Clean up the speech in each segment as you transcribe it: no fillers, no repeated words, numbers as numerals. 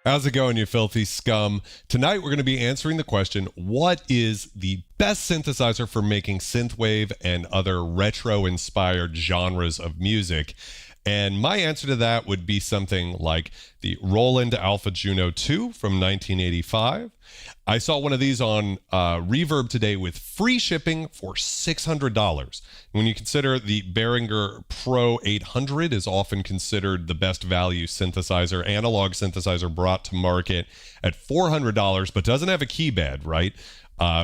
How's it going, you filthy scum? Tonight we're going to be answering the question, what is the best synthesizer for making synthwave and other retro-inspired genres of music? And my answer to that would be something like the Roland Alpha Juno 2 from 1985. I saw one of these on Reverb today with free shipping for $600. When you consider the Behringer Pro 800 is often considered the best value synthesizer, analog synthesizer brought to market at $400, but doesn't have a key bed, right?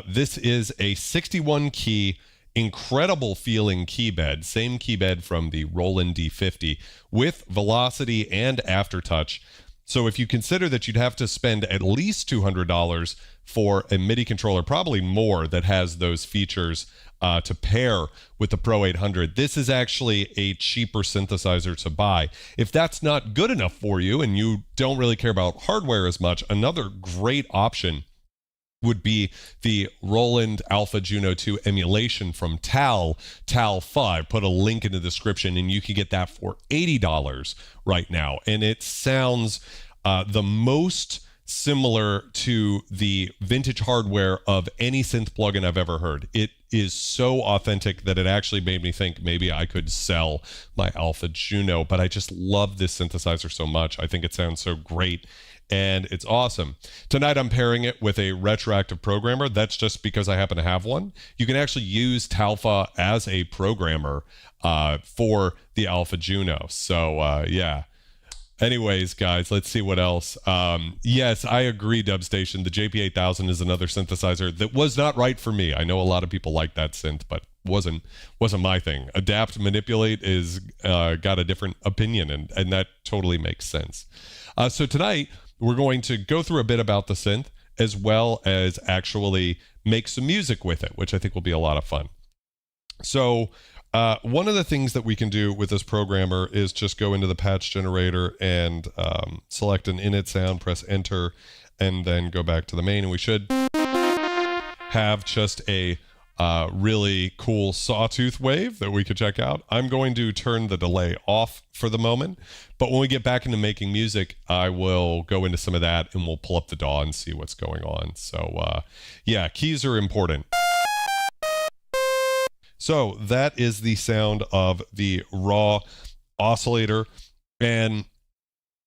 This is a 61 key, incredible feeling key bed, same key bed from the Roland D50 with velocity and aftertouch. So if you consider that you'd have to spend at least $200 for a MIDI controller, probably more, that has those features to pair with the Pro 800, this is actually a cheaper synthesizer to buy. If that's not good enough for you and you don't really care about hardware as much, another great option would be the Roland Alpha Juno 2 emulation from Tal 5. Put a link in the description and you can get that for $80 right now. And it sounds the most similar to the vintage hardware of any synth plugin I've ever heard. It is so authentic that it actually made me think maybe I could sell my Alpha Juno, but I just love this synthesizer so much. I think it sounds so great. And it's awesome. Tonight I'm pairing it with a Retroaktiv programmer. That's just because I happen to have one. You can actually use Talfa as a programmer for the Alpha Juno. So yeah. Anyways, guys, let's see what else. Yes, I agree, Dubstation. The JP8000 is another synthesizer that was not right for me. I know a lot of people like that synth, but wasn't my thing. Adapt, manipulate is got a different opinion, and that totally makes sense. So tonight, we're going to go through a bit about the synth as well as actually make some music with it, which I think will be a lot of fun. So one of the things that we can do with this programmer is just go into the patch generator and select an init sound, press enter, and then go back to the main. And we should have just a really cool sawtooth wave that we could check out. I'm going to turn the delay off for the moment, but when we get back into making music, I will go into some of that and we'll pull up the DAW and see what's going on. So yeah, keys are important. So that is the sound of the raw oscillator. And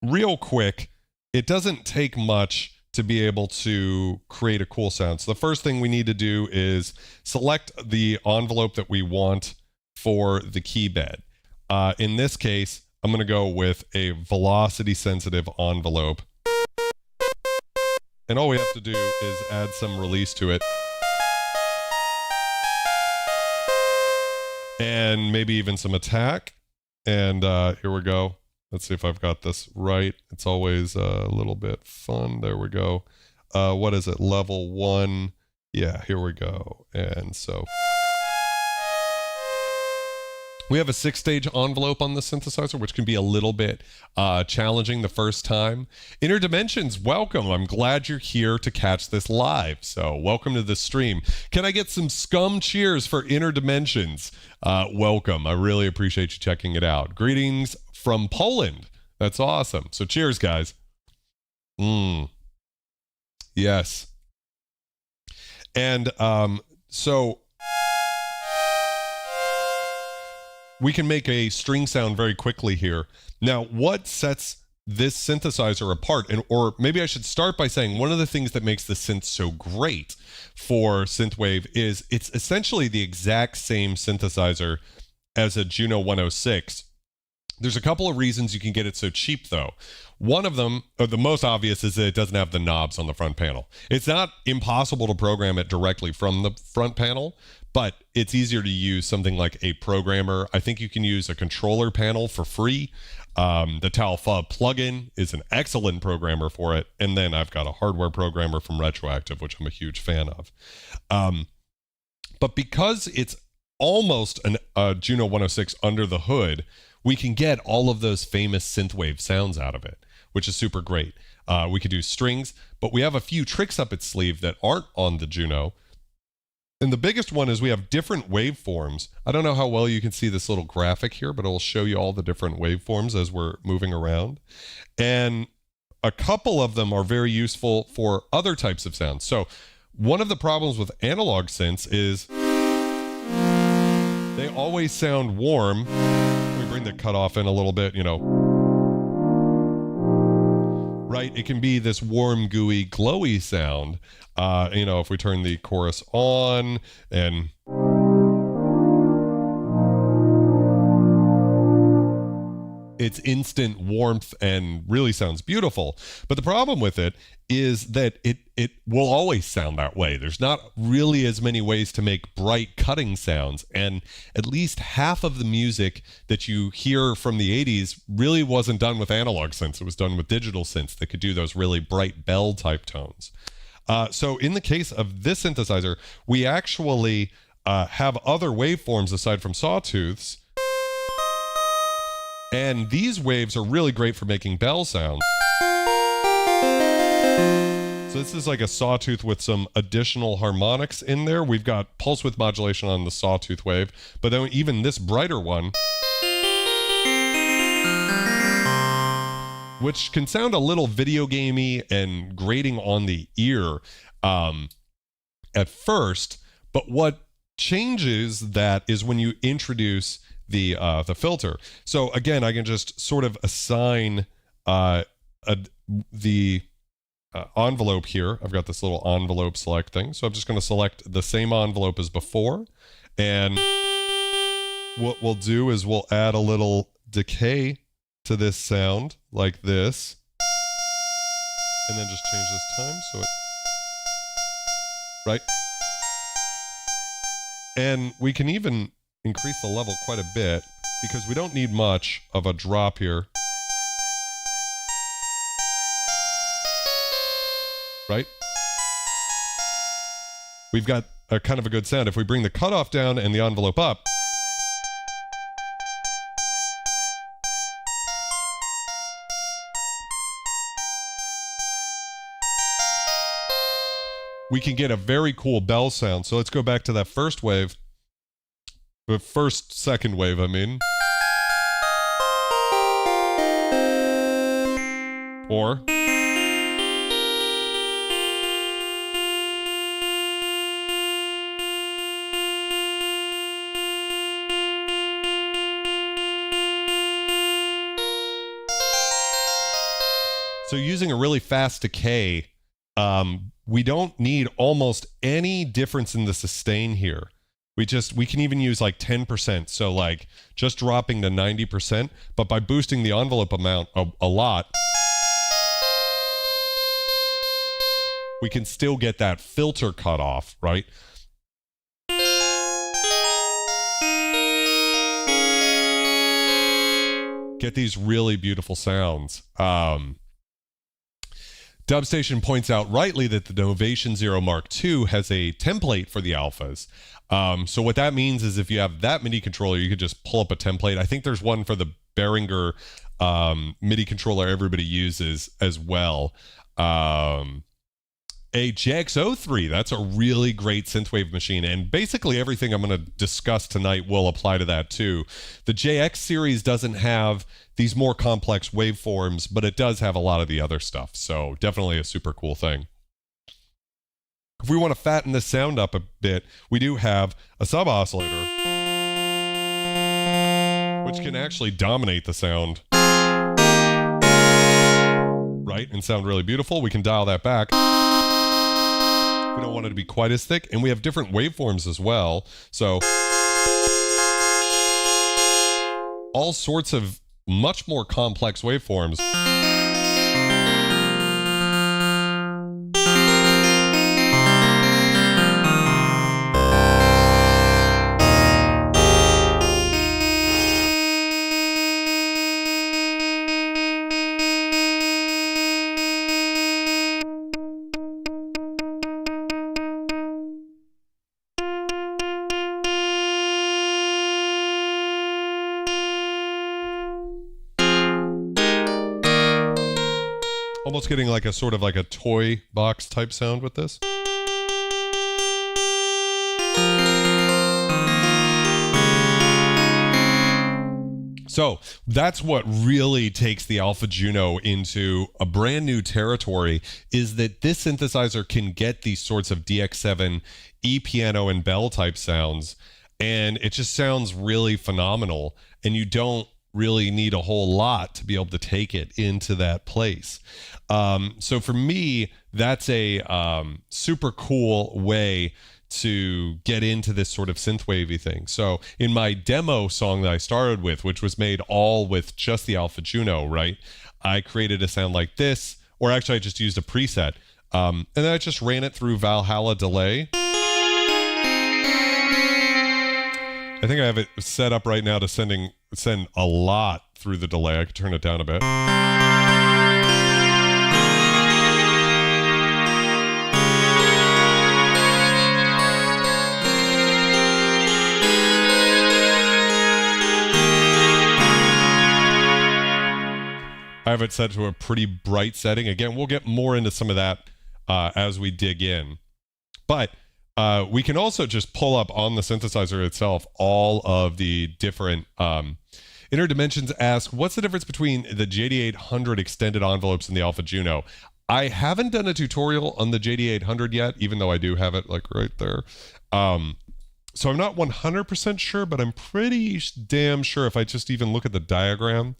real quick, it doesn't take much to be able to create a cool sound. So the first thing we need to do is select the envelope that we want for the key bed. In this case, I'm going to go with a velocity sensitive envelope. And all we have to do is add some release to it. And maybe even some attack. And here we go. Let's see if I've got this right. It's always a little bit fun. There we go. What is it? Level 1. Yeah, here we go. And so we have a 6-stage envelope on the synthesizer, which can be a little bit challenging the first time. Inner Dimensions, welcome. I'm glad you're here to catch this live. So welcome to the stream. Can I get some scum cheers for Inner Dimensions? Welcome. I really appreciate you checking it out. Greetings from Poland. That's awesome. So cheers, guys. Yes. And so we can make a string sound very quickly here. Now, what sets this synthesizer apart, or maybe I should start by saying one of the things that makes the synth so great for Synthwave is it's essentially the exact same synthesizer as a Juno 106. There's a couple of reasons you can get it so cheap, though. One of them, or the most obvious, is that it doesn't have the knobs on the front panel. It's not impossible to program it directly from the front panel, but it's easier to use something like a programmer. I think you can use a controller panel for free. The Talfa plugin is an excellent programmer for it. And then I've got a hardware programmer from Retroaktiv, which I'm a huge fan of. But because it's almost a Juno 106 under the hood, we can get all of those famous synthwave sounds out of it, which is super great. We could do strings, but we have a few tricks up its sleeve that aren't on the Juno. And the biggest one is we have different waveforms. I don't know how well you can see this little graphic here, but it'll show you all the different waveforms as we're moving around. And a couple of them are very useful for other types of sounds. So one of the problems with analog synths is they always sound warm. We bring the cutoff in a little bit, you know. Right? It can be this warm, gooey, glowy sound. You know, if we turn the chorus on and it's instant warmth and really sounds beautiful. But the problem with it is that it will always sound that way. There's not really as many ways to make bright cutting sounds. And at least half of the music that you hear from the 80s really wasn't done with analog synths. It was done with digital synths that could do those really bright bell type tones. So in the case of this synthesizer, we actually have other waveforms aside from sawtooths. And these waves are really great for making bell sounds. So this is like a sawtooth with some additional harmonics in there. We've got pulse width modulation on the sawtooth wave, but then even this brighter one, which can sound a little video gamey and grating on the ear at first, but what changes that is when you introduce the filter. So again, I can just sort of assign the envelope here. I've got this little envelope select thing. So I'm just going to select the same envelope as before. And what we'll do is we'll add a little decay to this sound like this. And then just change this time so it... Right? And we can even increase the level quite a bit because we don't need much of a drop here. Right? We've got a kind of a good sound. If we bring the cutoff down and the envelope up, we can get a very cool bell sound. So let's go back to that first wave. The second wave, I mean. Or. So using a really fast decay, we don't need almost any difference in the sustain here. We can even use like 10%. So like just dropping to 90%, but by boosting the envelope amount a lot, we can still get that filter cut off, right? Get these really beautiful sounds. Dubstation points out rightly that the Novation Zero Mark II has a template for the alphas. So what that means is if you have that MIDI controller, you could just pull up a template. I think there's one for the Behringer MIDI controller everybody uses as well. A JX03, that's a really great synthwave machine, and basically everything I'm going to discuss tonight will apply to that too. The JX series doesn't have these more complex waveforms, but it does have a lot of the other stuff, so definitely a super cool thing. If we want to fatten this sound up a bit, we do have a sub-oscillator, which can actually dominate the sound, right, and sound really beautiful. We can dial that back. We don't want it to be quite as thick, and we have different waveforms as well. So all sorts of much more complex waveforms. Almost getting like a sort of like a toy box type sound with this. So that's what really takes the Alpha Juno into a brand new territory, is that this synthesizer can get these sorts of DX7 E-piano and bell type sounds, and it just sounds really phenomenal, and you don't really need a whole lot to be able to take it into that place. So for me, that's a super cool way to get into this sort of synthwavy thing. So in my demo song that I started with, which was made all with just the Alpha Juno, right? I created a sound like this, or actually I just used a preset. And then I just ran it through Valhalla delay. I think I have it set up right now to send a lot through the delay. I could turn it down a bit. I have it set to a pretty bright setting. Again, we'll get more into some of that as we dig in. But we can also just pull up on the synthesizer itself all of the different inner dimensions. Ask, what's the difference between the JD800 extended envelopes and the Alpha Juno? I haven't done a tutorial on the JD800 yet, even though I do have it like right there. So I'm not 100% sure, but I'm pretty damn sure if I just even look at the diagram.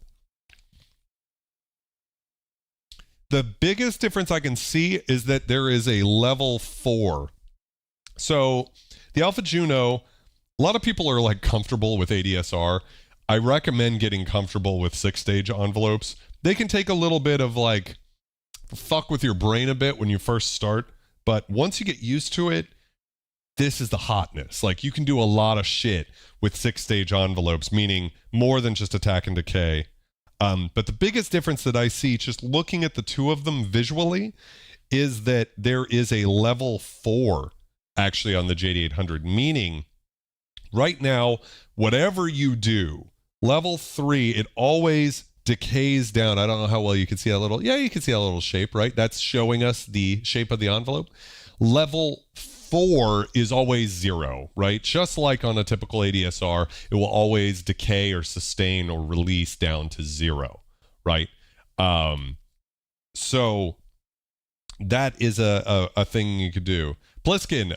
The biggest difference I can see is that there is a level 4. So the Alpha Juno, a lot of people are like comfortable with ADSR. I recommend getting comfortable with 6-stage envelopes. They can take a little bit of like fuck with your brain a bit when you first start, but once you get used to it, this is the hotness. Like you can do a lot of shit with 6-stage envelopes, meaning more than just attack and decay. But the biggest difference that I see just looking at the two of them visually is that there is a level 4 actually on the JD800, meaning right now, whatever you do, level 3, it always decays down. I don't know how well you can see that little, yeah, you can see that little shape, right? That's showing us the shape of the envelope. Level 4 is always 0, right? Just like on a typical ADSR, it will always decay or sustain or release down to 0, right? So that is a thing you could do. Pliskin,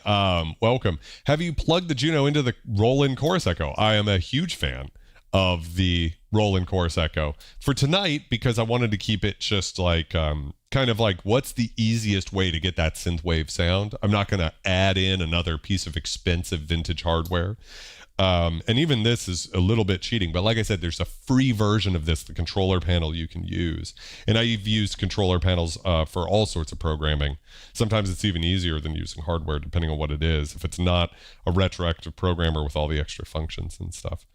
welcome. Have you plugged the Juno into the Roland Chorus Echo? I am a huge fan of the Roland Chorus Echo for tonight because I wanted to keep it just like kind of like what's the easiest way to get that synthwave sound. I'm not going to add in another piece of expensive vintage hardware. And even this is a little bit cheating, but like I said, there's a free version of this, the controller panel you can use. And I've used controller panels for all sorts of programming. Sometimes it's even easier than using hardware, depending on what it is, if it's not a retroactive programmer with all the extra functions and stuff.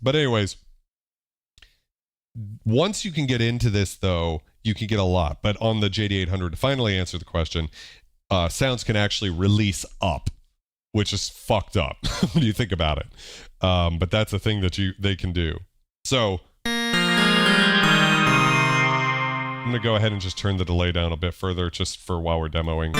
But anyways, once you can get into this, though, you can get a lot. But on the JD800, to finally answer the question, sounds can actually release up, which is fucked up when you think about it. But that's a thing that they can do. So I'm going to go ahead and just turn the delay down a bit further just for while we're demoing.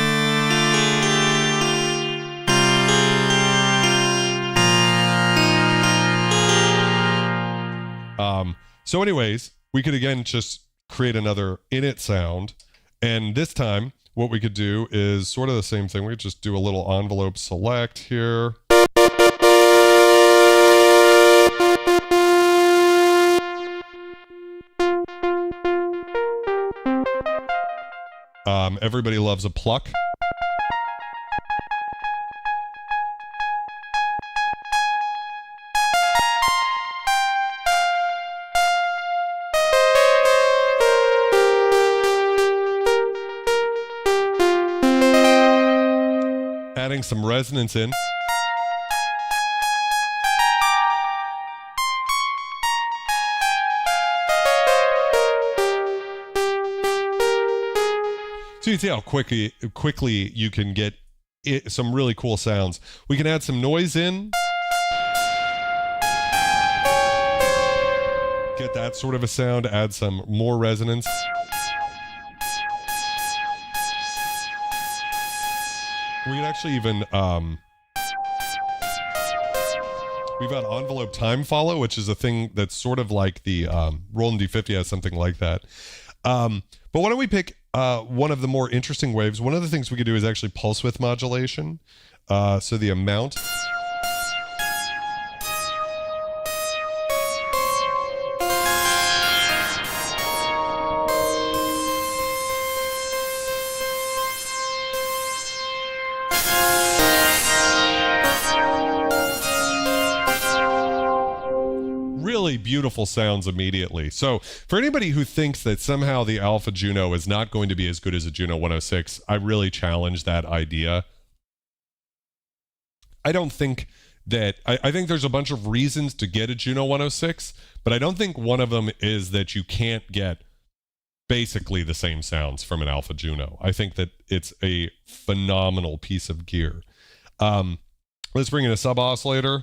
So anyways, we could again just create another init sound. And this time, what we could do is sort of the same thing. We could just do a little envelope select here. Everybody loves a pluck. Adding some resonance in. So you can see how quickly you can get some really cool sounds. We can add some noise in. Get that sort of a sound, add some more resonance. We could actually even We've got envelope time follow, which is a thing that's sort of like the Roland D50 has something like that. But why don't we pick one of the more interesting waves? One of the things we could do is actually pulse width modulation. So the amount. Really beautiful sounds immediately. So for anybody who thinks that somehow the Alpha Juno is not going to be as good as a Juno 106, I really challenge that idea. I don't think that, I think there's a bunch of reasons to get a Juno 106, but I don't think one of them is that you can't get basically the same sounds from an Alpha Juno. I think that it's a phenomenal piece of gear. Let's bring in a sub oscillator.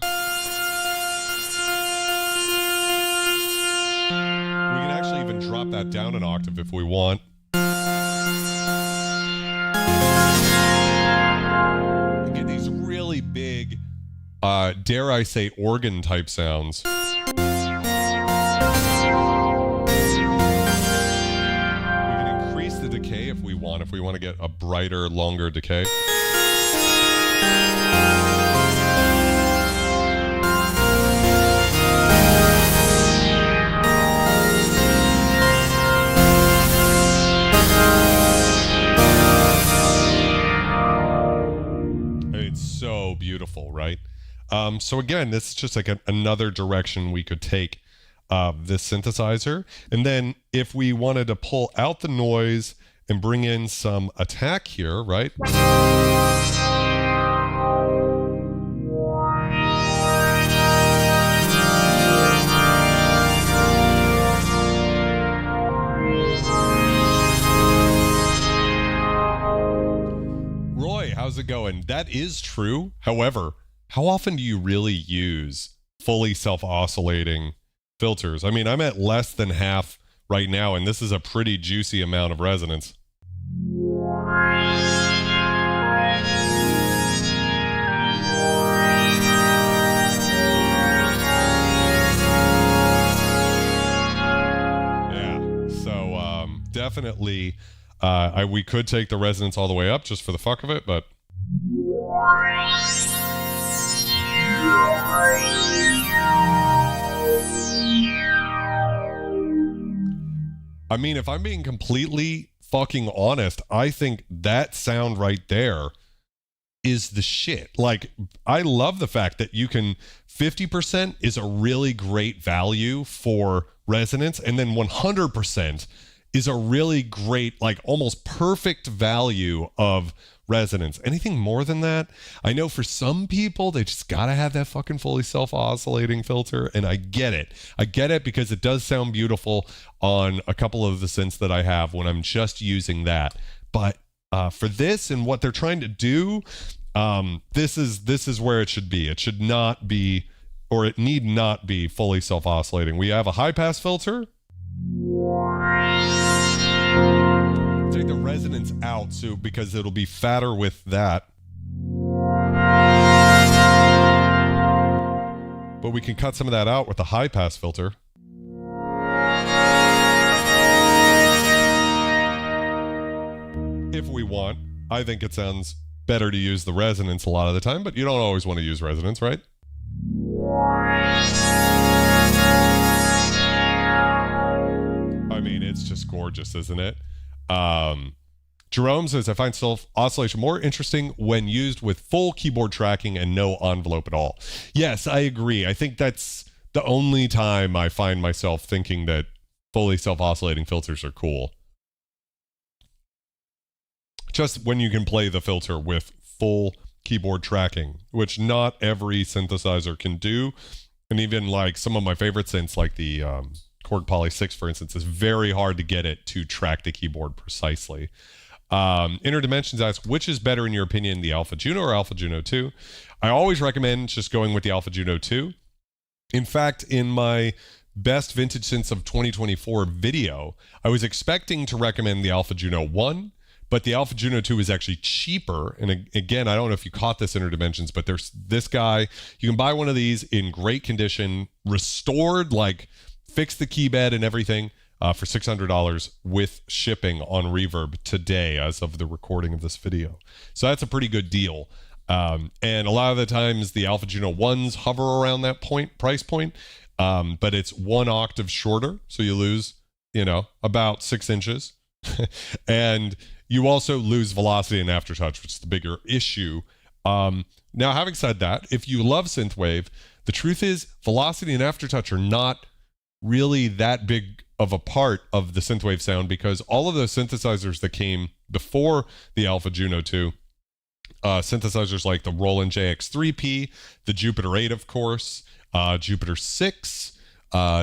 We can actually even drop that down an octave if we want. And get these really big, dare I say, organ type sounds. We can increase the decay if we want to get a brighter, longer decay. So beautiful, right? So again, this is just like another direction we could take this synthesizer. And then if we wanted to pull out the noise and bring in some attack here, right? How's it going? That is true. However, how often do you really use fully self-oscillating filters? I mean, I'm at less than half right now, and this is a pretty juicy amount of resonance. Yeah, so definitely we could take the resonance all the way up just for the fuck of it, but I mean, if I'm being completely fucking honest, I think that sound right there is the shit. Like, I love the fact that you can 50% is a really great value for resonance, and then 100% is a really great, like almost perfect value of resonance. Anything more than that, I know for some people, they just gotta have that fucking fully self-oscillating filter, and I get it. I get it because it does sound beautiful on a couple of the synths that I have when I'm just using that. But for this and what they're trying to do, this is where it should be. It should not be, or it need not be fully self-oscillating. We have a high-pass filter. Take the resonance out, so because it'll be fatter with that. But we can cut some of that out with the high pass filter. If we want. I think it sounds better to use the resonance a lot of the time, but you don't always want to use resonance, right? I mean, it's just gorgeous, isn't it? Jerome says, I find self-oscillation more interesting when used with full keyboard tracking and no envelope at all. Yes, I agree. I think that's the only time I find myself thinking that fully self-oscillating filters are cool. Just when you can play the filter with full keyboard tracking, which not every synthesizer can do. And even like some of my favorite synths, like the Korg Poly 6, for instance, is very hard to get it to track the keyboard precisely. Inner Dimensions asks, which is better in your opinion, the Alpha Juno or Alpha Juno 2? I always recommend just going with the Alpha Juno 2. In fact, in my best vintage synths of 2024 video, I was expecting to recommend the Alpha Juno 1, But the Alpha Juno 2 is actually cheaper. And again, I don't know if you caught this Interdimensions, but there's this guy. You can buy one of these in great condition, restored, like fix the key bed and everything, for $600 with shipping on Reverb today as of the recording of this video. So that's a pretty good deal. And a lot of the times the Alpha Juno 1s hover around that price point, but it's 1 octave shorter. So you lose, about 6 inches. And you also lose velocity and aftertouch, which is the bigger issue. Now, having said that, if you love Synthwave, the truth is velocity and aftertouch are not really that big of a part of the Synthwave sound, because all of those synthesizers that came before the Alpha Juno 2, synthesizers like the Roland JX3P, the Jupiter 8, of course, Jupiter 6,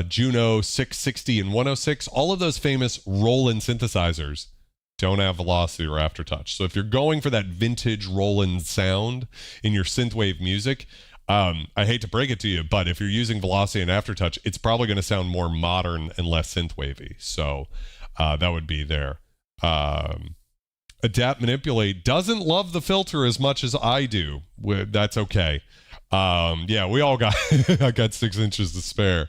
Juno 660 and 106, all of those famous Roland synthesizers don't have velocity or aftertouch. So if you're going for that vintage Roland sound in your Synthwave music, I hate to break it to you, but if you're using velocity and aftertouch, it's probably going to sound more modern and less synthwavy. So that would be there. Adapt Manipulate doesn't love the filter as much as I do. That's okay. Yeah, we all got I got 6 inches to spare.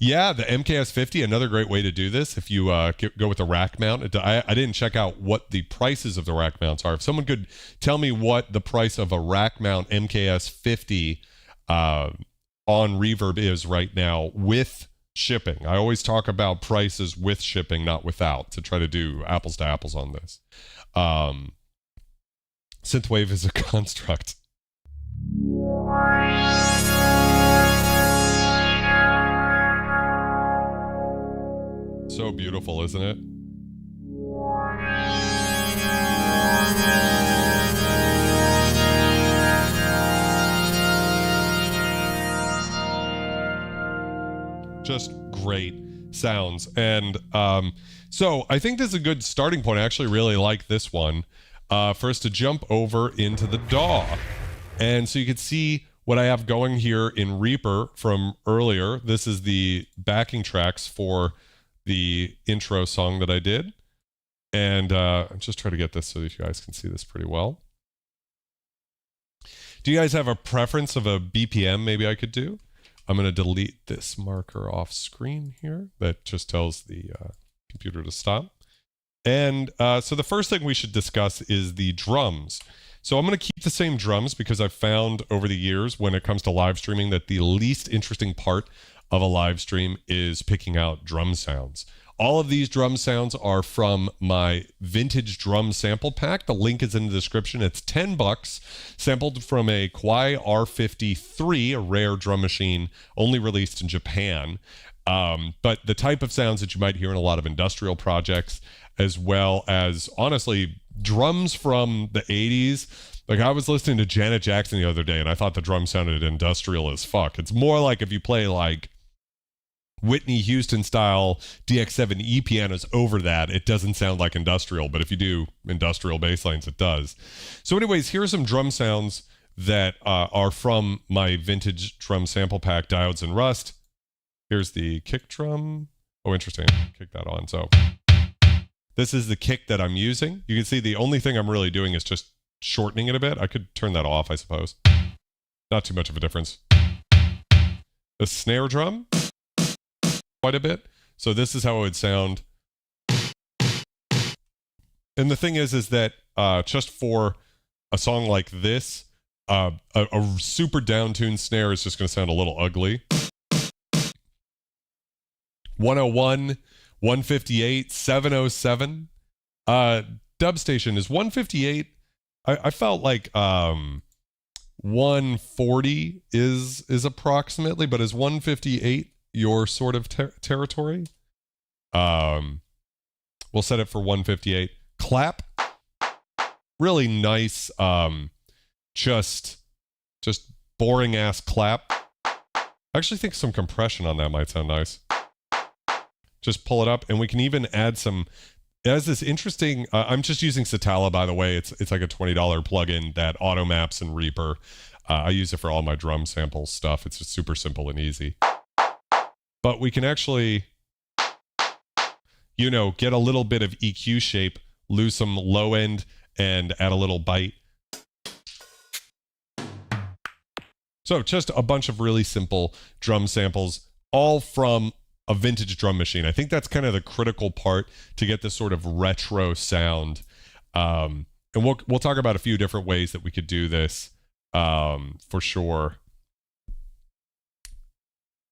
Yeah, the MKS50, another great way to do this. If you go with the rack mount, I didn't check out what the prices of the rack mounts are. If someone could tell me what the price of a rack mount MKS50 on Reverb is right now with shipping. I always talk about prices with shipping, not without, to try to do apples to apples on this. Synthwave is a construct. So beautiful, isn't it? Just great sounds. And so I think this is a good starting point. I actually really like this one for us to jump over into the DAW. And so you can see what I have going here in Reaper from earlier. This is the backing tracks for the intro song that I did. And I'm just trying to get this so that you guys can see this pretty well. Do you guys have a preference of a BPM maybe I could do? I'm going to delete this marker off screen here. That just tells the computer to stop. And so the first thing we should discuss is the drums. So I'm going to keep the same drums because I've found over the years when it comes to live streaming that the least interesting part of a live stream is picking out drum sounds. All of these drum sounds are from my vintage drum sample pack. The link is in the description. It's $10, sampled from a Kwai R53, a rare drum machine, only released in Japan. But the type of sounds that you might hear in a lot of industrial projects, as well as, honestly, drums from the 80s. Like, I was listening to Janet Jackson the other day, and I thought the drum sounded industrial as fuck. It's more like if you play, like, Whitney Houston style DX7E pianos over that, it doesn't sound like industrial, but if you do industrial bass lines, it does. So anyways, here are some drum sounds that are from my vintage drum sample pack, Diodes and Rust. Here's the kick drum. Oh, interesting. Kick that on. So this is the kick that I'm using. You can see the only thing I'm really doing is just shortening it a bit. I could turn that off, I suppose. Not too much of a difference. The snare drum, quite a bit. So this is how it would sound. And the thing is that just for a song like this, a super down-tuned snare is just going to sound a little ugly. 101, 158, 707. Dub station is 158. I felt like 140 is approximately, but is 158 your sort of territory? We'll set it for 158. Clap, really nice, just boring ass clap. I actually think some compression on that might sound nice. Just pull it up, and we can even add some. It has this interesting. I'm just using Satala, by the way. It's like a $20 plugin that auto maps in Reaper. I use it for all my drum sample stuff. It's just super simple and easy. But we can actually, get a little bit of EQ shape lose some low end and add a little bite. So just a bunch of really simple drum samples, all from a vintage drum machine. I think that's kind of the critical part to get this sort of retro sound. And we'll talk about a few different ways that we could do this for sure.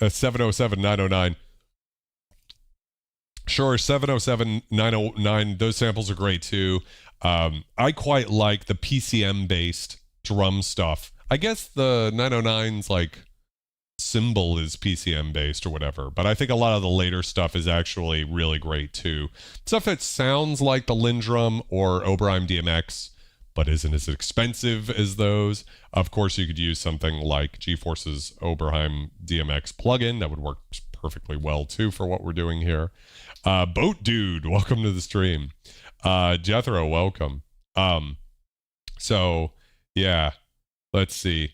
707-909. Sure, 707-909. Those samples are great too. I quite like the PCM-based drum stuff. I guess the 909's like symbol is PCM based or whatever, but I think a lot of the later stuff is actually really great too. Stuff that sounds like the Lindrum or Oberheim DMX, but isn't as expensive as those. Of course, you could use something like GeForce's Oberheim DMX plugin. That would work perfectly well too for what we're doing here. Boat Dude, welcome to the stream. Jethro, welcome. So yeah, let's see.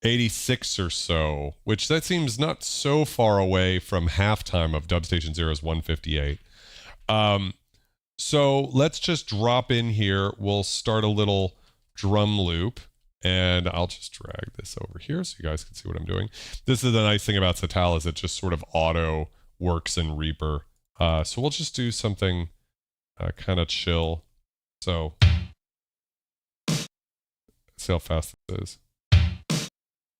86 or so, which that seems not so far away from halftime of Dubstation Zero's 158. So let's just drop in here. We'll start a little drum loop, and I'll just drag this over here so you guys can see what I'm doing. This is the nice thing about Satal, is it just sort of auto works in Reaper. So we'll just do something kind of chill. So see how fast this is.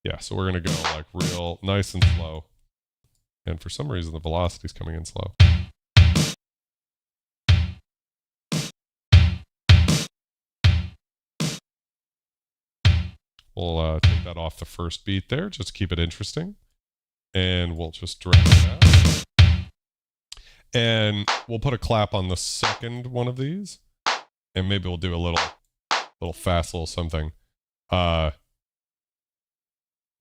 Yeah, so we're going to go like real nice and slow. And for some reason, the velocity's coming in slow. We'll take that off the first beat there, just to keep it interesting. And we'll just drag that. And we'll put a clap on the second one of these. And maybe we'll do a little fast little something.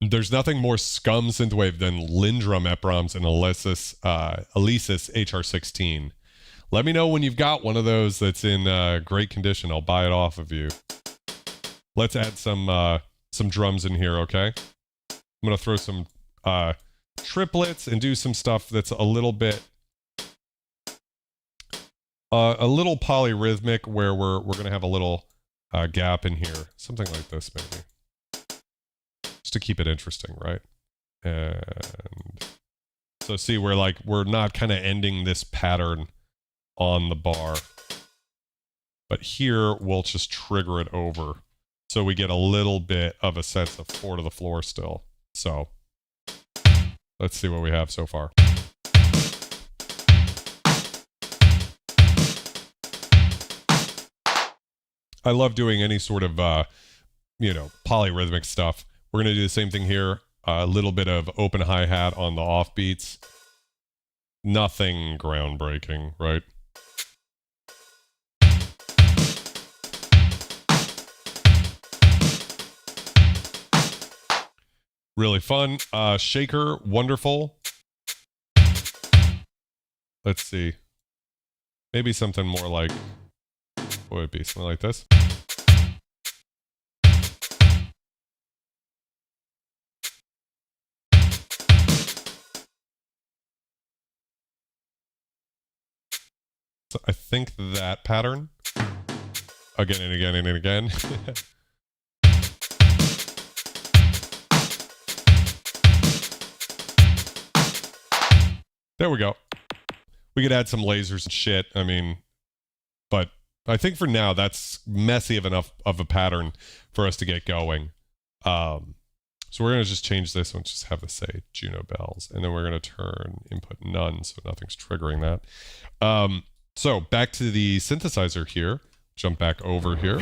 There's nothing more scum synthwave than Lindrum EPROMs and Alesis HR16. Let me know when you've got one of those that's in great condition. I'll buy it off of you. Let's add some drums in here, okay? I'm gonna throw some triplets and do some stuff that's a little bit a little polyrhythmic, where we're gonna have a little gap in here, something like this maybe. To keep it interesting, right? And so see, we're not kind of ending this pattern on the bar, but here we'll just trigger it over so we get a little bit of a sense of 4 to the floor still. So let's see what we have so far. I love doing any sort of polyrhythmic stuff. We're going to do the same thing here. A little bit of open hi-hat on the offbeats. Nothing groundbreaking, right? Really fun. Shaker, wonderful. Let's see. Maybe something more like... what would it be? Something like this? So I think that pattern, again and again and again. There we go. We could add some lasers and shit. I mean, but I think for now that's messy enough of a pattern for us to get going. So we're going to just change this and just have this say Juno bells, and then we're going to turn input none, so nothing's triggering that. So back to the synthesizer here. Jump back over here.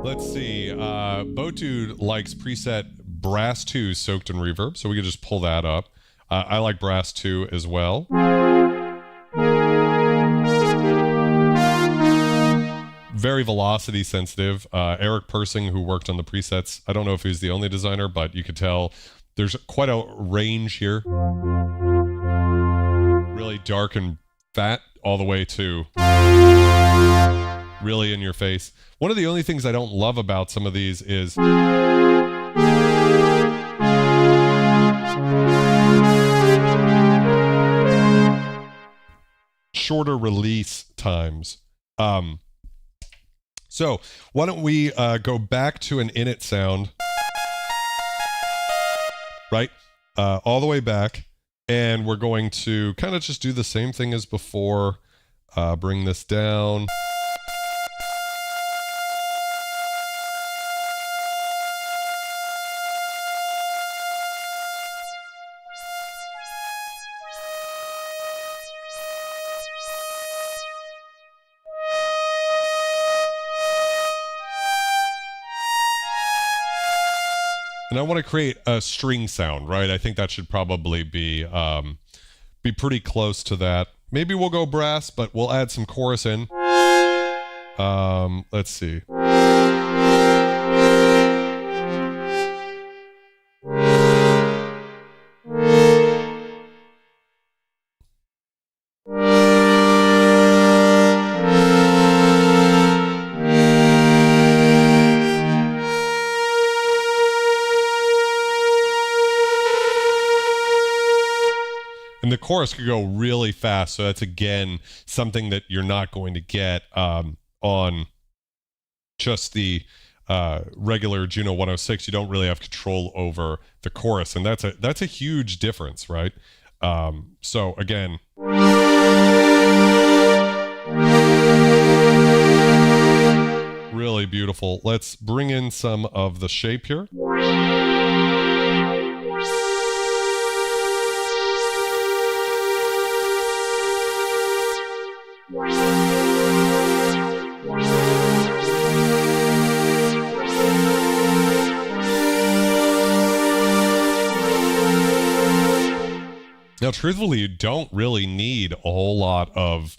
Let's see. Botude likes preset Brass 2 soaked in reverb, so we can just pull that up. I like Brass 2 as well. Very velocity sensitive. Eric Persing, who worked on the presets, I don't know if he's the only designer, but you could tell there's quite a range here. Really dark and fat all the way to really in your face. One of the only things I don't love about some of these is shorter release times. So why don't we go back to an init sound, right? All the way back. And we're going to kind of just do the same thing as before. Bring this down. And I want to create a string sound, right? I think that should probably be pretty close to that. Maybe we'll go brass, but we'll add some chorus in. Let's see. And the chorus could go really fast. So that's, again, something that you're not going to get on just the regular Juno 106. You don't really have control over the chorus. And that's a huge difference, right? So again, really beautiful. Let's bring in some of the shape here. Now, truthfully, you don't really need a whole lot of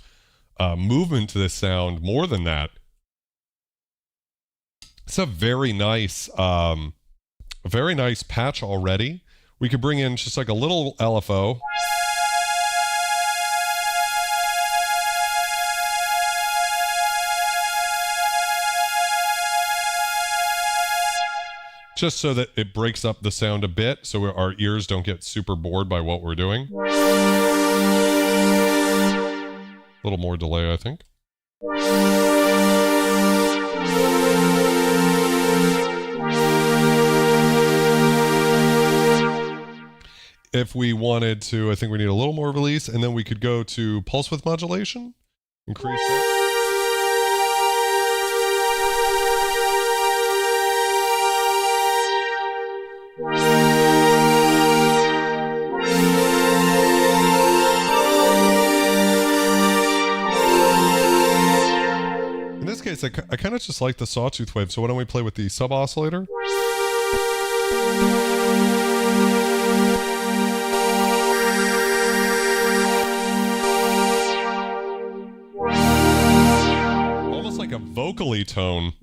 movement to this sound more than that. It's a very nice patch already. We could bring in just like a little LFO. Just so that it breaks up the sound a bit, so our ears don't get super bored by what we're doing. A little more delay, I think. If we wanted to, I think we need a little more release, and then we could go to pulse width modulation, increase that. In this case, I kind of just like the sawtooth wave, so why don't we play with the sub oscillator? Almost like a vocally tone.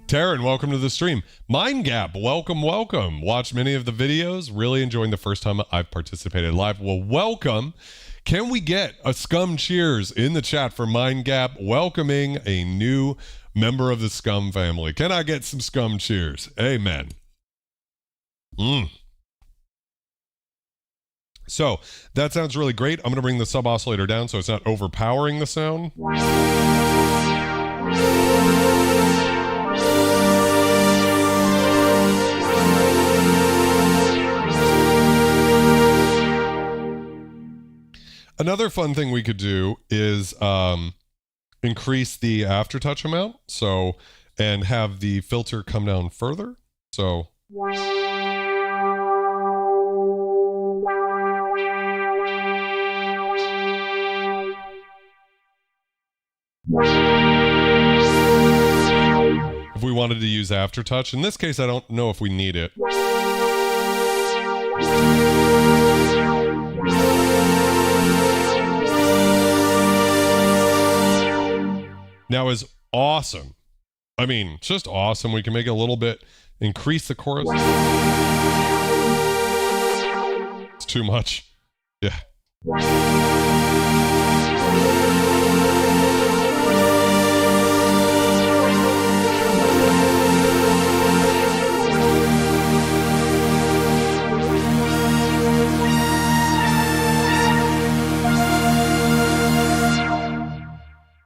Taryn, welcome to the stream. Mind Gap, welcome. Watched many of the videos, really enjoying the first time I've participated live. Well, welcome. Can we get a scum cheers in the chat for Mind Gap welcoming a new member of the scum family? Can I get some scum cheers? Amen. So that sounds really great. I'm going to bring the sub oscillator down so it's not overpowering the sound. Another fun thing we could do is increase the aftertouch amount, and have the filter come down further. So if we wanted to use aftertouch, in this case I don't know if we need it. Now is awesome I mean, it's just awesome. We can make it a little bit, increase the chorus. It's too much. Yeah.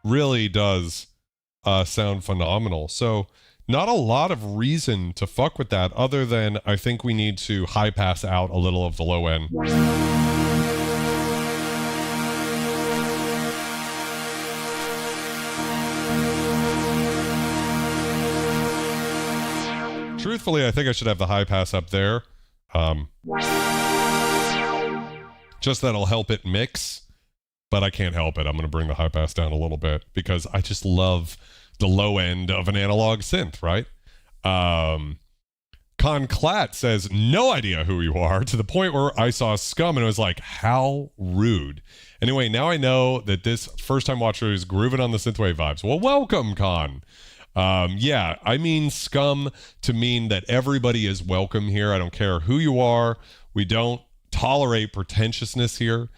Really does sound phenomenal. So not a lot of reason to fuck with that other than I think we need to high pass out a little of the low end. Truthfully, I think I should have the high pass up there. Just that'll help it mix. But I can't help it. I'm going to bring the high pass down a little bit because I just love the low end of an analog synth, right? Conclat says, no idea who you are, to the point where I saw scum and it was like, how rude. Anyway, now I know that this first-time watcher is grooving on the Synthwave vibes. Well, welcome, Con. Yeah, I mean scum to mean that everybody is welcome here. I don't care who you are. We don't tolerate pretentiousness here.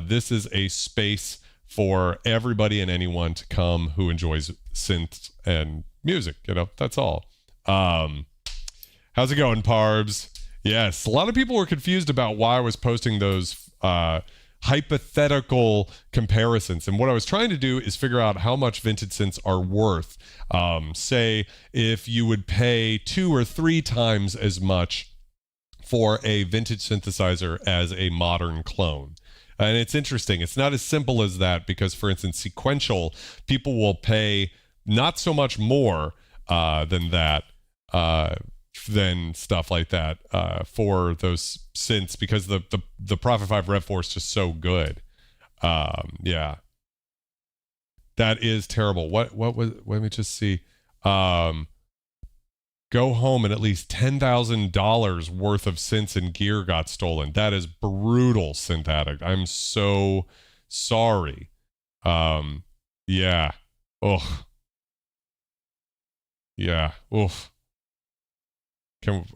This is a space for everybody and anyone to come who enjoys synth and music. You know, that's all. How's it going, Parbs? Yes, a lot of people were confused about why I was posting those hypothetical comparisons. And what I was trying to do is figure out how much vintage synths are worth. Say, if you would pay 2 or 3 times as much for a vintage synthesizer as a modern clone. And it's interesting. It's not as simple as that because, for instance, sequential, people will pay not so much more than that, than stuff like that for those synths because the Prophet 5 Rev 4 is just so good. Yeah. That is terrible. What was, let me just see. Go home and at least $10,000 worth of synths and gear got stolen. That is brutal, Synth Addict. I'm so sorry. Yeah. Ugh. Yeah. Oof.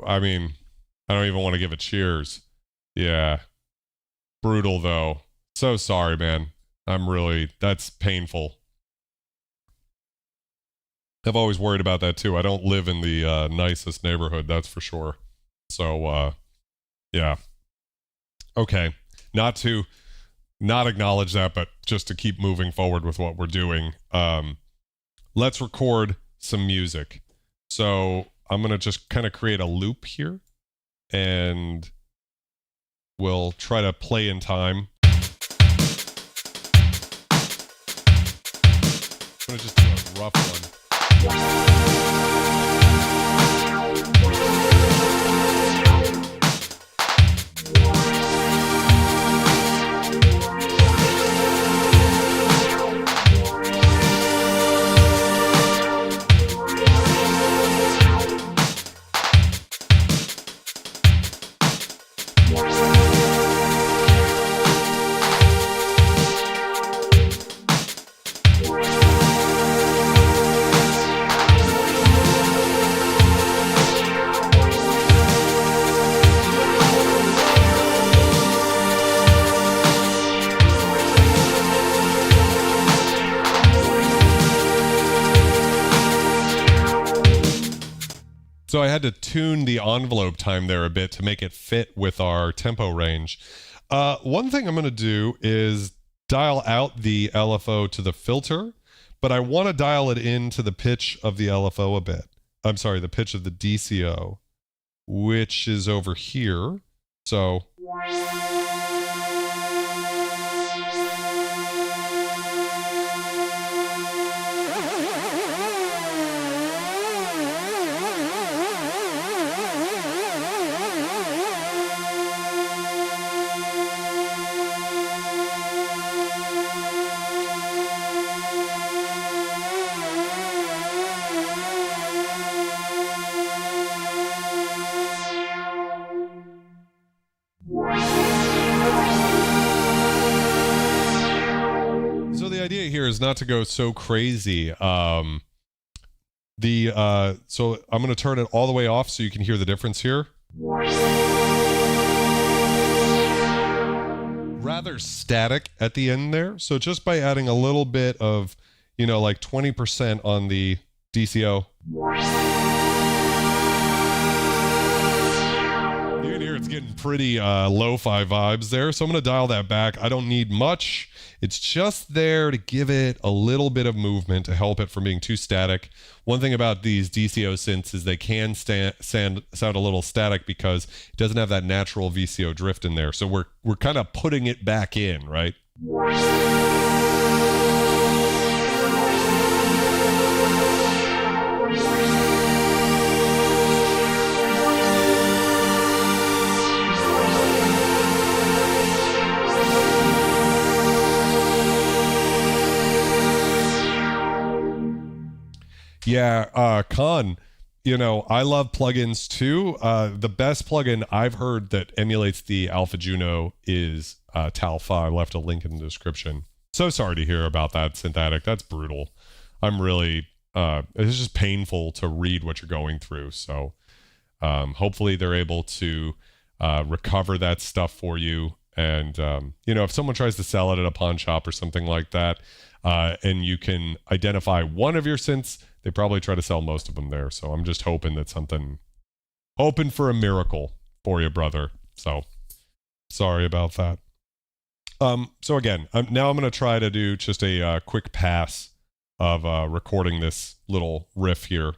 I mean, I don't even want to give a cheers. Yeah. Brutal, though. So sorry, man. That's painful. I've always worried about that too. I don't live in the nicest neighborhood, that's for sure. So, yeah. Okay. Not to not acknowledge that, but just to keep moving forward with what we're doing. Let's record some music. So I'm going to just kind of create a loop here and we'll try to play in time. I'm going to just do a rough one. So I had to tune the envelope time there a bit to make it fit with our tempo range. One thing I'm going to do is dial out the LFO to the filter, but I want to dial it into the pitch of the LFO a bit. I'm sorry, the pitch of the DCO, which is over here. So... is not to go so crazy. So I'm going to turn it all the way off so you can hear the difference here. Rather static at the end there. So just by adding a little bit of, you know, like 20% on the DCO. You can hear it's getting pretty lo-fi vibes there. So I'm going to dial that back. I don't need much. It's just there to give it a little bit of movement to help it from being too static. One thing about these DCO synths is they can sound a little static because it doesn't have that natural VCO drift in there. So we're kind of putting it back in, right? Yeah, Khan, you know, I love plugins too. The best plugin I've heard that emulates the Alpha Juno is Talfa. I left a link in the description. So sorry to hear about that, Synthetic. That's brutal. I'm really, it's just painful to read what you're going through. So hopefully they're able to recover that stuff for you. And, you know, if someone tries to sell it at a pawn shop or something like that, and you can identify one of your synths, they probably try to sell most of them there. So I'm just hoping that hoping for a miracle for you, brother. So sorry about that. So again, now I'm going to try to do just a quick pass of recording this little riff here.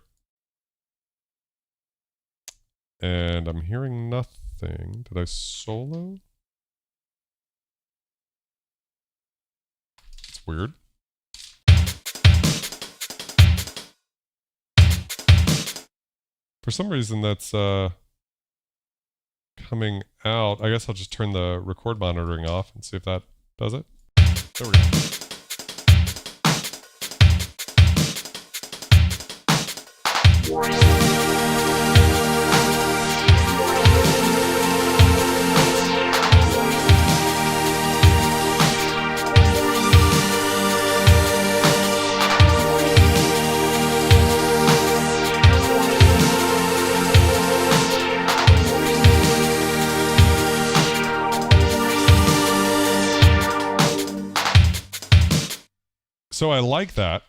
And I'm hearing nothing. Did I solo? It's weird. For some reason that's coming out. I guess I'll just turn the record monitoring off and see if that does it. There we go. So I like that.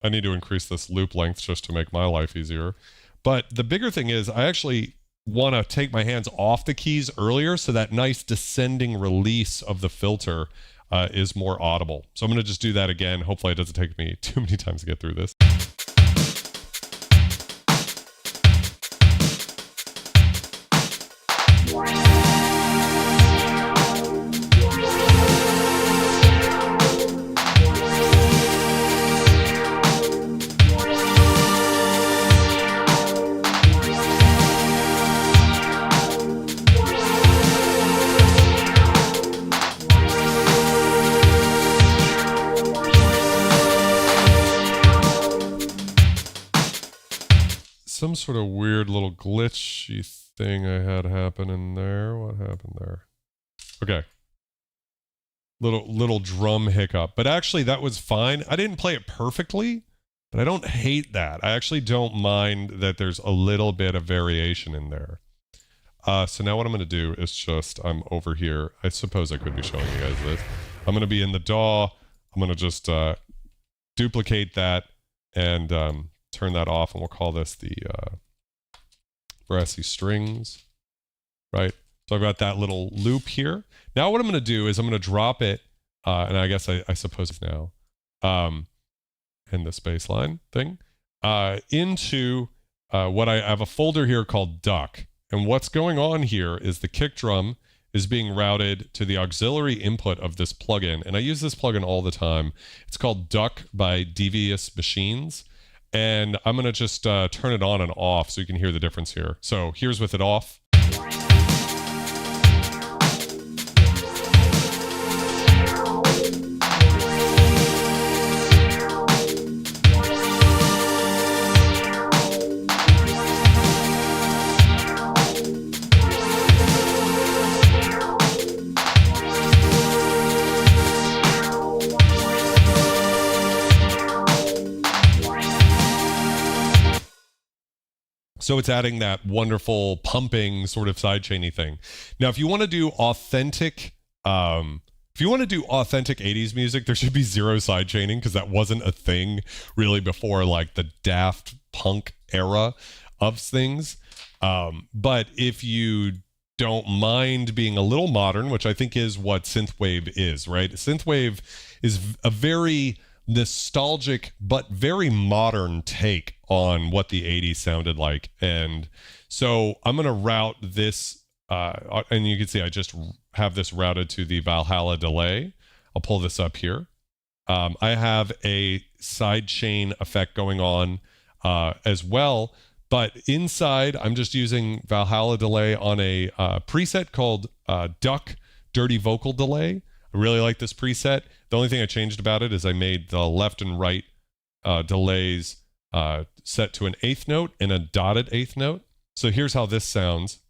I need to increase this loop length just to make my life easier. But the bigger thing is I actually want to take my hands off the keys earlier so that nice descending release of the filter is more audible. So I'm going to just do that again. Hopefully it doesn't take me too many times to get through this. Some sort of weird little glitchy thing I had happen in there. What happened there? Okay. Little drum hiccup. But actually that was fine. I didn't play it perfectly, but I don't hate that. I actually don't mind that there's a little bit of variation in there. So now what I'm going to do is just, I'm over here. I suppose I could be showing you guys this. I'm going to be in the DAW. I'm going to just duplicate that and turn that off, and we'll call this the Brassy strings, right? So I've got that little loop here. Now what I'm going to do is I'm going to drop it, and I guess I suppose it's now, and the space line thing, into what I have a folder here called Duck. And what's going on here is the kick drum is being routed to the auxiliary input of this plugin. And I use this plugin all the time. It's called Duck by Devious Machines. And I'm going to just turn it on and off so you can hear the difference here. So here's with it off. So it's adding that wonderful pumping sort of sidechaining thing. Now, if you want to do authentic, if you want to do authentic 80s music, there should be zero sidechaining, because that wasn't a thing really before like the Daft Punk era of things. But if you don't mind being a little modern, which I think is what Synthwave is, right? Synthwave is a very nostalgic but very modern take on what the 80s sounded like. And so I'm going to route this, and you can see I just have this routed to the Valhalla delay. I'll pull this up here. I have a sidechain effect going on as well, but inside I'm just using Valhalla delay on a preset called Duck Dirty Vocal Delay. I really like this preset. The only thing I changed about it is I made the left and right delays set to an eighth note and a dotted eighth note. So here's how this sounds.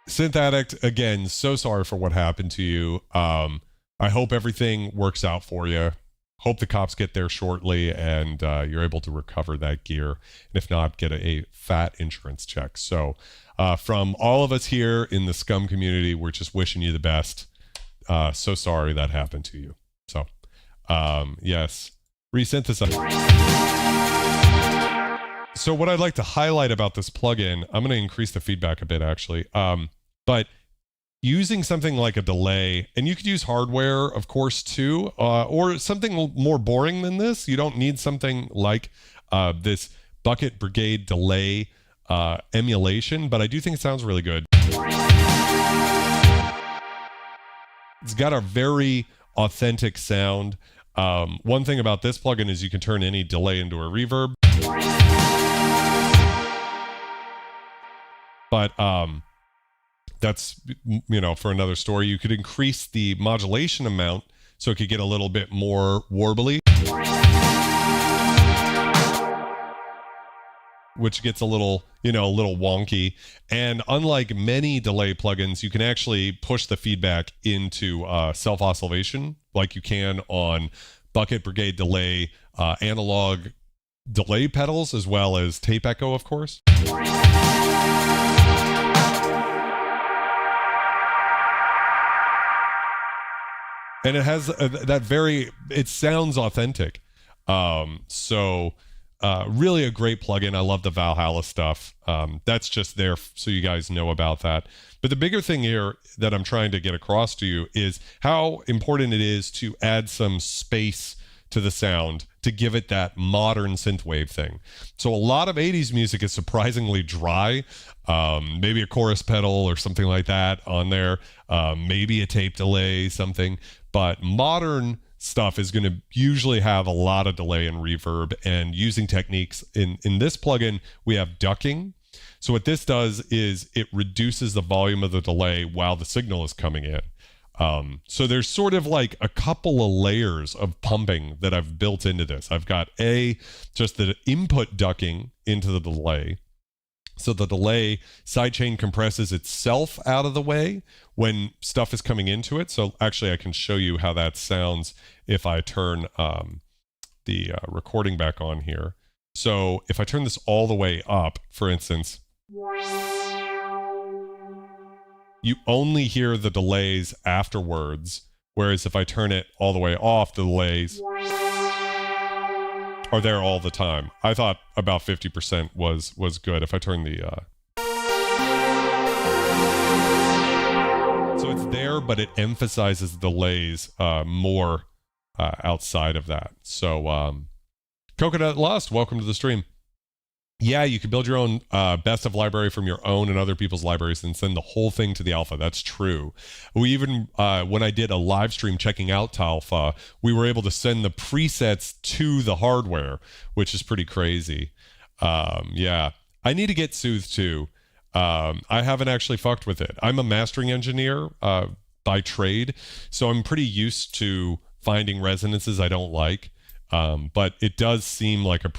Synth Addict, again, so sorry for what happened to you. I hope everything works out for you. Hope the cops get there shortly and you're able to recover that gear. And if not, get a fat insurance check. So from all of us here in the Scum community, we're just wishing you the best. So sorry that happened to you. So, yes, resynthesize. So what I'd like to highlight about this plugin, I'm going to increase the feedback a bit actually. But using something like a delay, and you could use hardware, of course, too, or something more boring than this. You don't need something like this Bucket Brigade delay emulation, but I do think it sounds really good. It's got a very authentic sound. One thing about this plugin is you can turn any delay into a reverb. But that's, you know, for another story. You could increase the modulation amount so it could get a little bit more warbly, which gets a little, you know, a little wonky. And unlike many delay plugins, you can actually push the feedback into self-oscillation like you can on Bucket Brigade delay, analog delay pedals, as well as tape echo, of course. And it has that very, it sounds authentic. So really a great plugin. I love the Valhalla stuff. That's just there so you guys know about that. But the bigger thing here that I'm trying to get across to you is how important it is to add some space to the sound to give it that modern synthwave thing. So a lot of 80s music is surprisingly dry. Maybe a chorus pedal or something like that on there. Maybe a tape delay, something. But modern stuff is going to usually have a lot of delay and reverb, and using techniques in this plugin, we have ducking. So what this does is it reduces the volume of the delay while the signal is coming in. So there's sort of like a couple of layers of pumping that I've built into this. I've got just the input ducking into the delay. So the delay sidechain compresses itself out of the way when stuff is coming into it. So actually I can show you how that sounds if I turn the recording back on here. So if I turn this all the way up, for instance, you only hear the delays afterwards. Whereas if I turn it all the way off, the delays are there all the time. I thought about 50% was good. If I turn the so it's there, but it emphasizes delays more outside of that. So Coconut Lust, welcome to the stream. Yeah, you can build your own best of library from your own and other people's libraries and send the whole thing to the alpha. That's true. We even, when I did a live stream checking out alpha, we were able to send the presets to the hardware, which is pretty crazy. Yeah, I need to get Soothe too. I haven't actually fucked with it. I'm a mastering engineer by trade, so I'm pretty used to finding resonances I don't like. But it does seem like a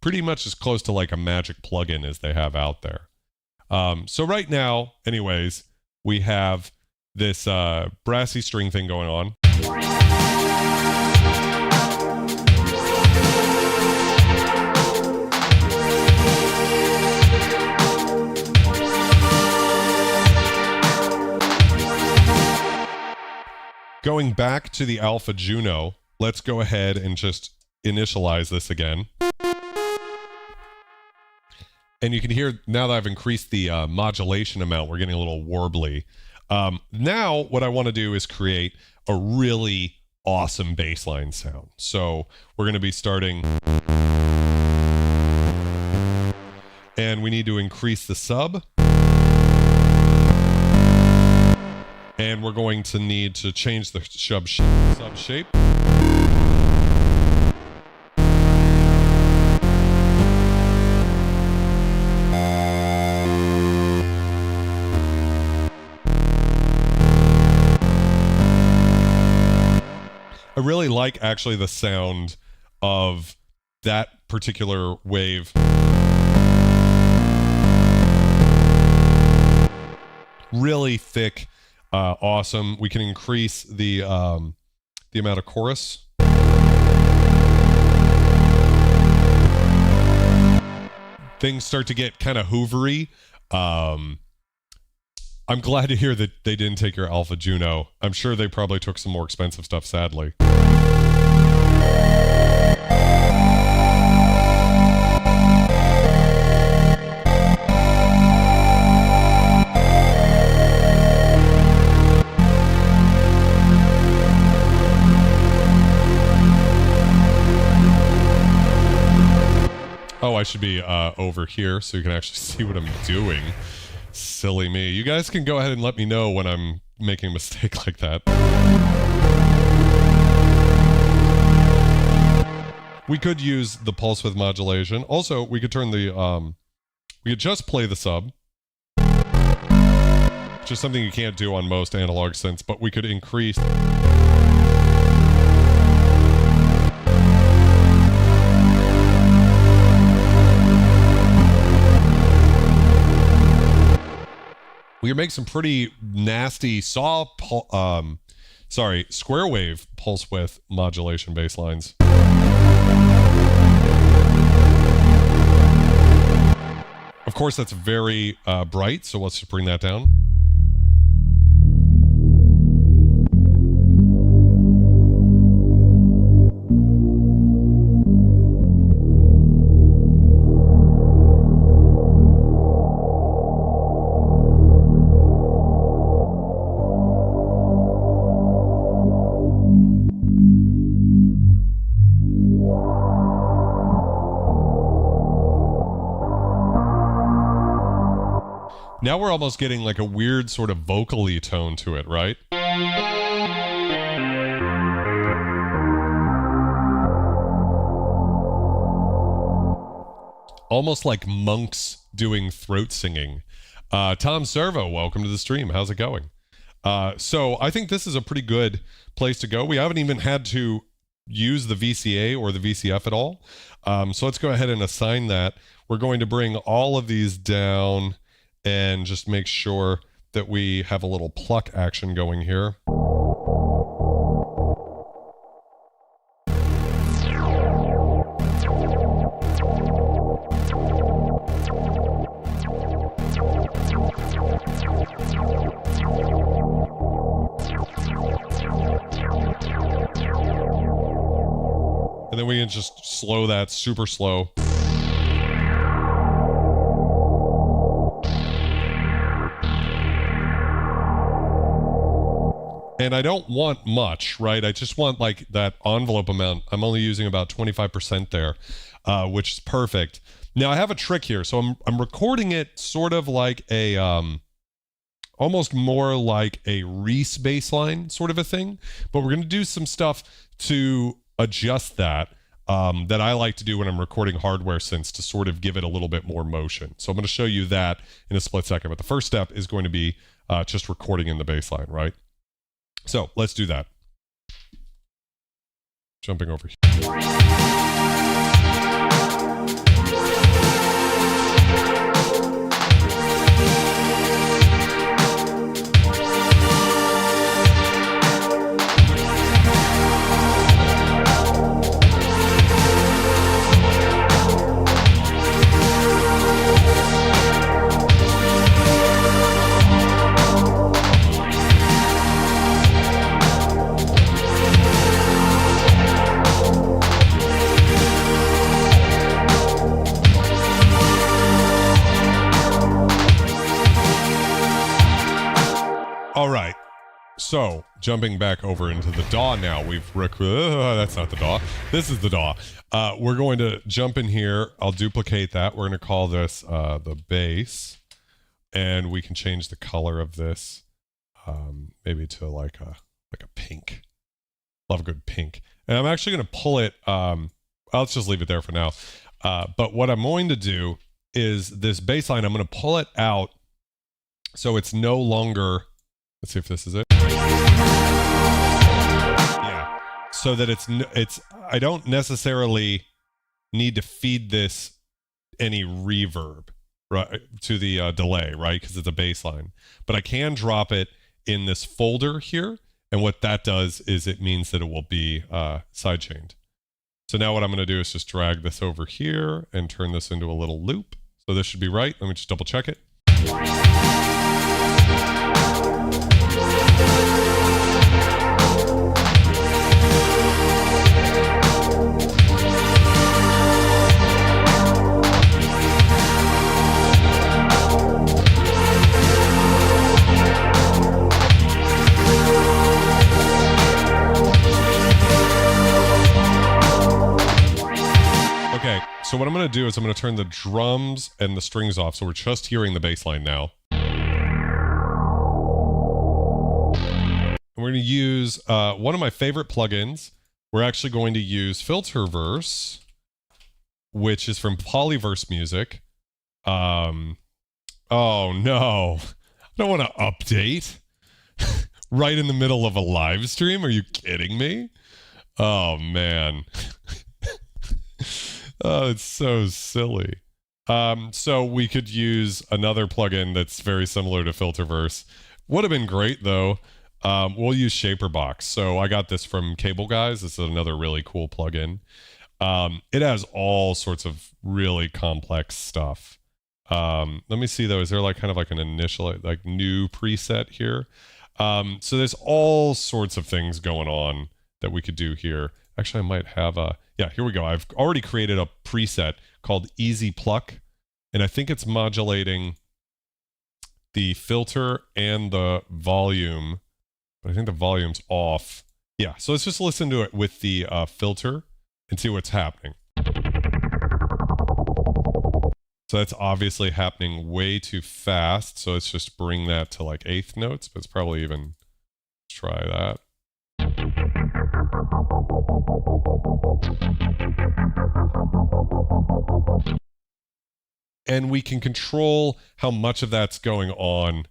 pretty much as close to like a magic plugin as they have out there. So right now, anyways, we have this brassy string thing going on. Going back to the Alpha Juno, let's go ahead and just initialize this again. And you can hear, now that I've increased the modulation amount, we're getting a little warbly. Now, what I want to do is create a really awesome bass line sound. So we're going to be starting, and we need to increase the sub. And we're going to need to change the sub shape. I really like actually the sound of that particular wave. Really thick, awesome. We can increase the amount of chorus. Things start to get kind of hoovery. I'm glad to hear that they didn't take your Alpha Juno. I'm sure they probably took some more expensive stuff, sadly. Oh, I should be over here so you can actually see what I'm doing. Silly me. You guys can go ahead and let me know when I'm making a mistake like that. We could use the pulse width modulation. Also, we could turn the, we could just play the sub. Which is something you can't do on most analog synths, but we could increase. We can make some pretty nasty square wave pulse width modulation bass lines. Of course, that's very bright, so let's just bring that down. Now we're almost getting like a weird sort of vocally tone to it, right? Almost like monks doing throat singing. Tom Servo, welcome to the stream. How's it going? So I think this is a pretty good place to go. We haven't even had to use the VCA or the VCF at all. So let's go ahead and assign that. We're going to bring all of these down and just make sure that we have a little pluck action going here. And then we can just slow that super slow. And I don't want much, right? I just want like that envelope amount. I'm only using about 25% there, which is perfect. Now I have a trick here. So I'm recording it sort of like a, almost more like a Reese bassline sort of a thing. But we're going to do some stuff to adjust that, that I like to do when I'm recording hardware synths to sort of give it a little bit more motion. So I'm going to show you that in a split second. But the first step is going to be just recording in the bassline, right? So let's do that. Jumping over here. All right. So, jumping back over into the DAW now, that's not the DAW. This is the DAW. We're going to jump in here. I'll duplicate that. We're going to call this the bass. And we can change the color of this maybe to like a pink. Love a good pink. And I'm actually going to pull it. Let's just leave it there for now. But what I'm going to do is this bass line, I'm going to pull it out so it's no longer... Let's see if this is it. Yeah. So that I don't necessarily need to feed this any reverb, right, to the delay, right? Because it's a bass line. But I can drop it in this folder here. And what that does is it means that it will be sidechained. So now what I'm going to do is just drag this over here and turn this into a little loop. So this should be right. Let me just double check it. Okay, so what I'm going to do is I'm going to turn the drums and the strings off, so we're just hearing the bass line now. And we're going to use one of my favorite plugins. We're actually going to use Filterverse, which is from Polyverse Music. Oh no, I don't want to update right in the middle of a live stream. Are you kidding me? Oh man. Oh, it's so silly. So we could use another plugin that's very similar to Filterverse. Would have been great though. We'll use Shaperbox. So I got this from Cable Guys. This is another really cool plugin. It has all sorts of really complex stuff. Let me see though. Is there like kind of like an initial like new preset here? So there's all sorts of things going on that we could do here. Actually, I might have a... Yeah, here we go. I've already created a preset called Easy Pluck, and I think it's modulating the filter and the volume, but I think the volume's off. Yeah, so let's just listen to it with the filter and see what's happening. So that's obviously happening way too fast, so let's just bring that to like eighth notes, but it's probably even... Let's try that. And we can control how much of that's going on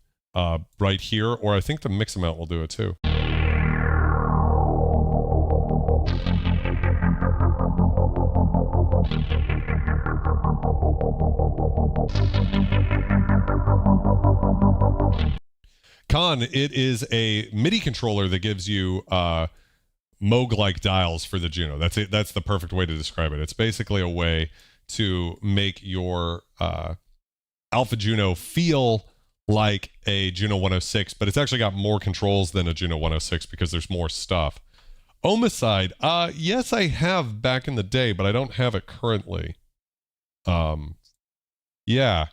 right here, or I think the mix amount will do it too. Con, it is a MIDI controller that gives you Moog-like dials for the Juno. That's it. That's the perfect way to describe it. It's basically a way to make your Alpha Juno feel like a Juno 106, but it's actually got more controls than a Juno 106 because there's more stuff. Omicide, yes, I have back in the day, but I don't have it currently. Yeah.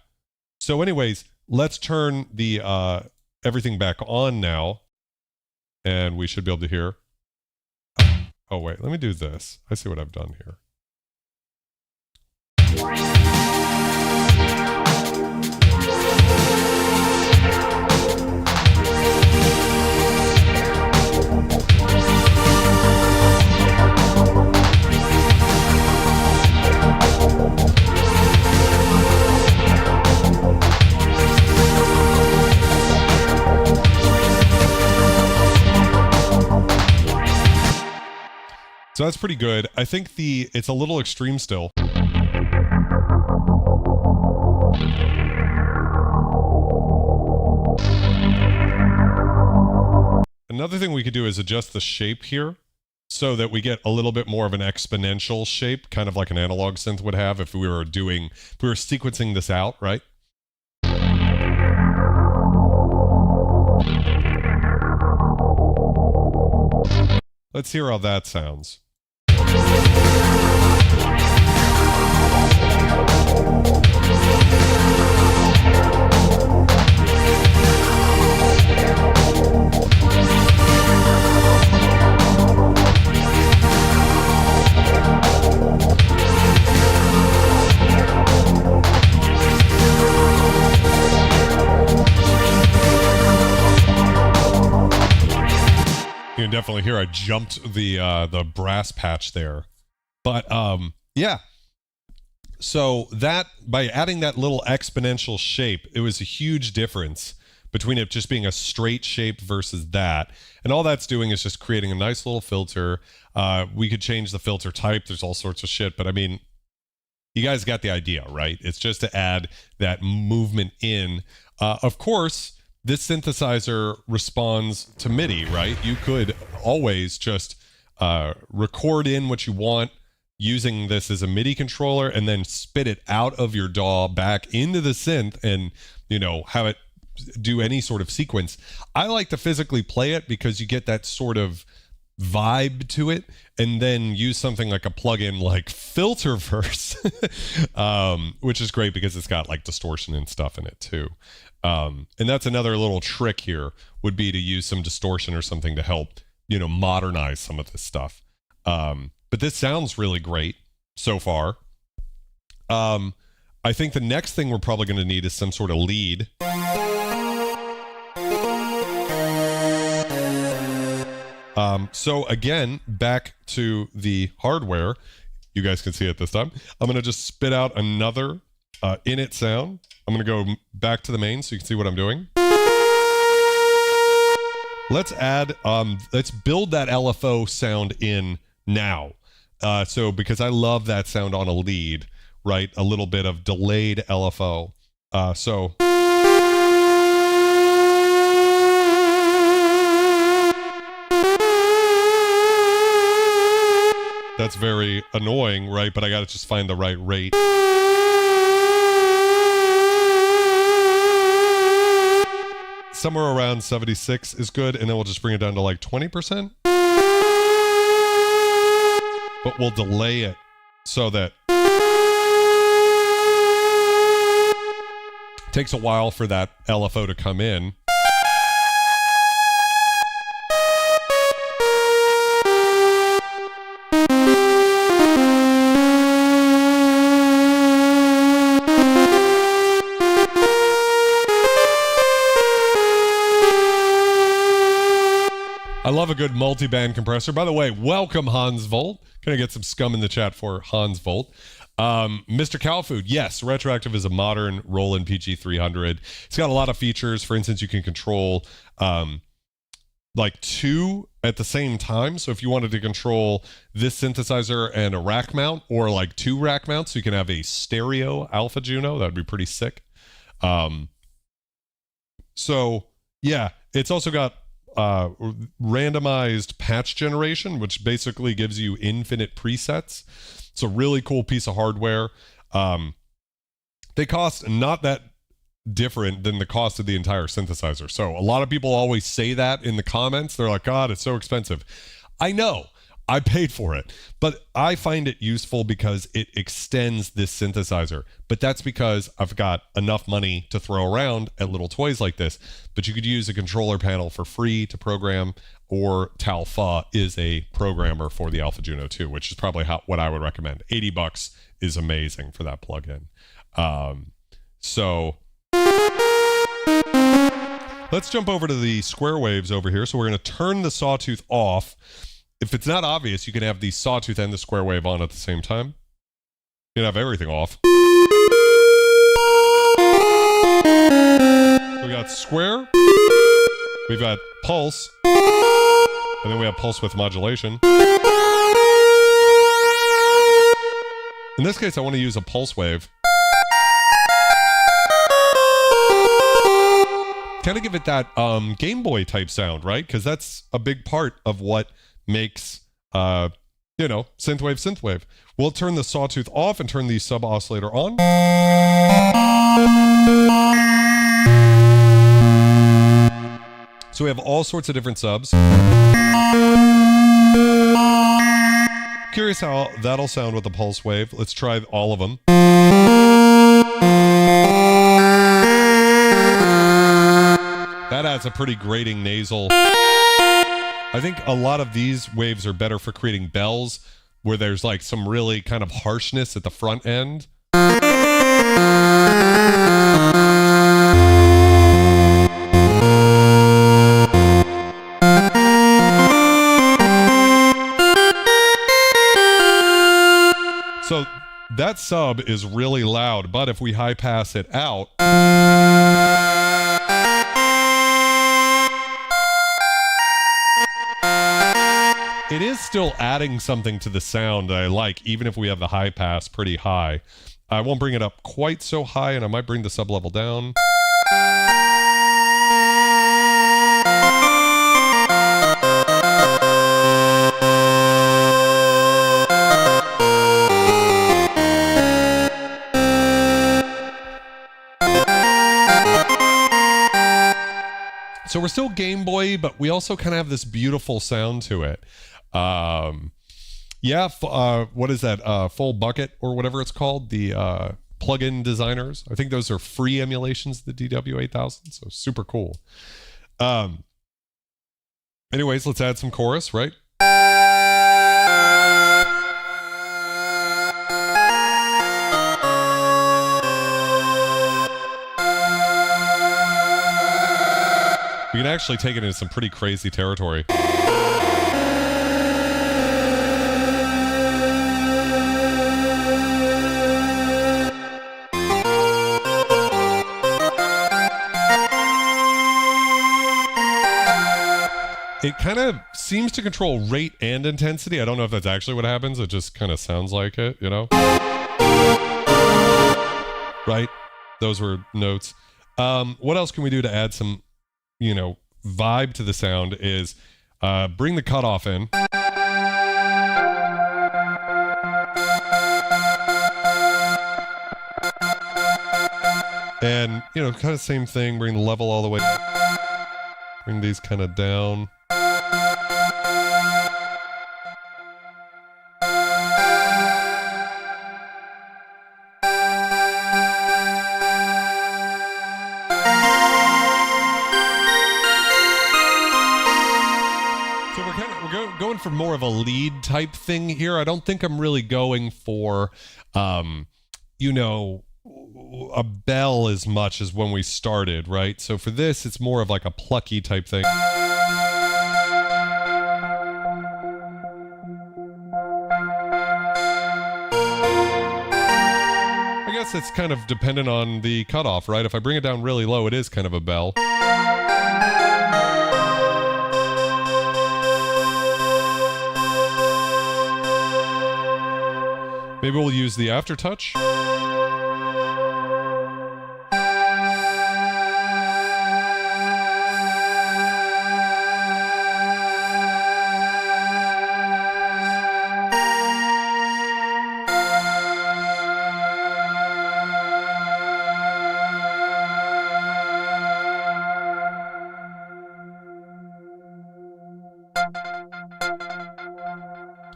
So anyways, let's turn the everything back on now, and we should be able to hear. Oh wait, let me do this. I see what I've done here. So that's pretty good. I think it's a little extreme still. Another thing we could do is adjust the shape here so that we get a little bit more of an exponential shape, kind of like an analog synth would have if we were sequencing this out, right? Let's hear how that sounds. definitely hear I jumped the brass patch there. But yeah. So that, by adding that little exponential shape, it was a huge difference between it just being a straight shape versus that. And all that's doing is just creating a nice little filter. We could change the filter type. There's all sorts of shit. But I mean, you guys got the idea, right? It's just to add that movement in. Of course, this synthesizer responds to MIDI, right? You could always just record in what you want using this as a MIDI controller and then spit it out of your DAW back into the synth and, you know, have it do any sort of sequence. I like to physically play it because you get that sort of vibe to it, and then use something like a plugin like Filterverse, which is great because it's got like distortion and stuff in it too. And that's another little trick here, would be to use some distortion or something to help, you know, modernize some of this stuff. But this sounds really great so far. I think the next thing we're probably going to need is some sort of lead. So again, back to the hardware. You guys can see it this time. I'm going to just spit out another init sound. I'm going to go back to the main so you can see what I'm doing. Let's add, let's build that LFO sound in now. So because I love that sound on a lead, right? A little bit of delayed LFO. So that's very annoying, right? But I got to just find the right rate. Somewhere around 76 is good, and then we'll just bring it down to like 20%. But we'll delay it so that it takes a while for that LFO to come in. I love a good multi-band compressor. By the way, welcome Hans Volt. Can I get some scum in the chat for Hans Volt? Mr. Cowfood, yes, Retroaktiv is a modern Roland PG300. It's got a lot of features. For instance, you can control like two at the same time. So if you wanted to control this synthesizer and a rack mount, or like two rack mounts, so you can have a stereo Alpha Juno. That'd be pretty sick. So yeah, it's also got randomized patch generation, which basically gives you infinite presets. It's a really cool piece of hardware. They cost not that different than the cost of the entire synthesizer. So a lot of people always say that in the comments. They're like, God, it's so expensive. I know, I paid for it, but I find it useful because it extends this synthesizer. But that's because I've got enough money to throw around at little toys like this. But you could use a controller panel for free to program, or Talfa is a programmer for the Alpha Juno 2, which is probably what I would recommend. $80 is amazing for that plugin. So let's jump over to the square waves over here. So we're going to turn the sawtooth off. If it's not obvious, you can have the sawtooth and the square wave on at the same time. You can have everything off. We got square, we've got pulse, and then we have pulse with modulation. In this case, I want to use a pulse wave. Kind of give it that Game Boy type sound, right? Because that's a big part of what makes you know, synthwave. We'll turn the sawtooth off and turn the sub oscillator on. So we have all sorts of different subs. Curious how that'll sound with the pulse wave. Let's try all of them. That adds a pretty grating nasal. I think a lot of these waves are better for creating bells where there's like some really kind of harshness at the front end. that sub is really loud, but if we high pass it out, it is still adding something to the sound that I like, even if we have the high pass pretty high. I won't bring it up quite so high, and I might bring the sub level down. So we're still Game Boy, but we also kind of have this beautiful sound to it. Yeah, what is that? Full Bucket or whatever it's called, the plugin designers. I think those are free emulations of the DW8000, so super cool. Anyways, let's add some chorus, right? We can actually take it into some pretty crazy territory. It kind of seems to control rate and intensity. I don't know if that's actually what happens. It just kind of sounds like it, you know? Right? Those were notes. What else can we do to add some, you know, vibe to the sound is bring the cutoff in. And, you know, kind of same thing, bring the level all the way. Bring these kind of down. Going for more of a lead type thing here. I don't think I'm really going for, you know, a bell as much as when we started, right? So for this, it's more of like a plucky type thing. I guess it's kind of dependent on the cutoff, right? If I bring it down really low, it is kind of a bell. Maybe we'll use the aftertouch.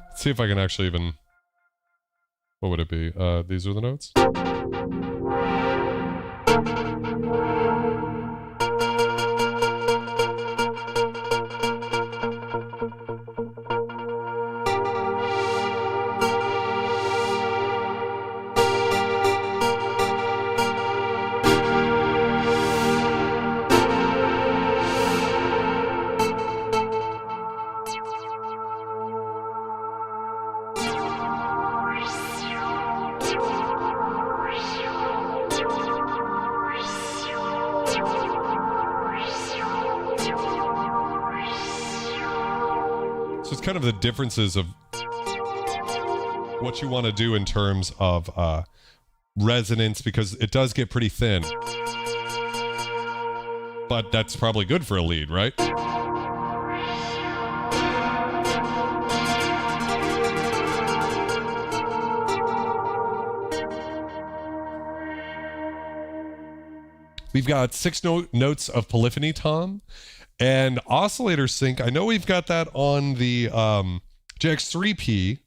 Let's see if I can actually even... What would it be? These are the notes. So it's kind of the differences of what you want to do in terms of resonance, because it does get pretty thin. But that's probably good for a lead, right? We've got 6 notes of polyphony tom. And oscillator sync, I know we've got that on the JX3P,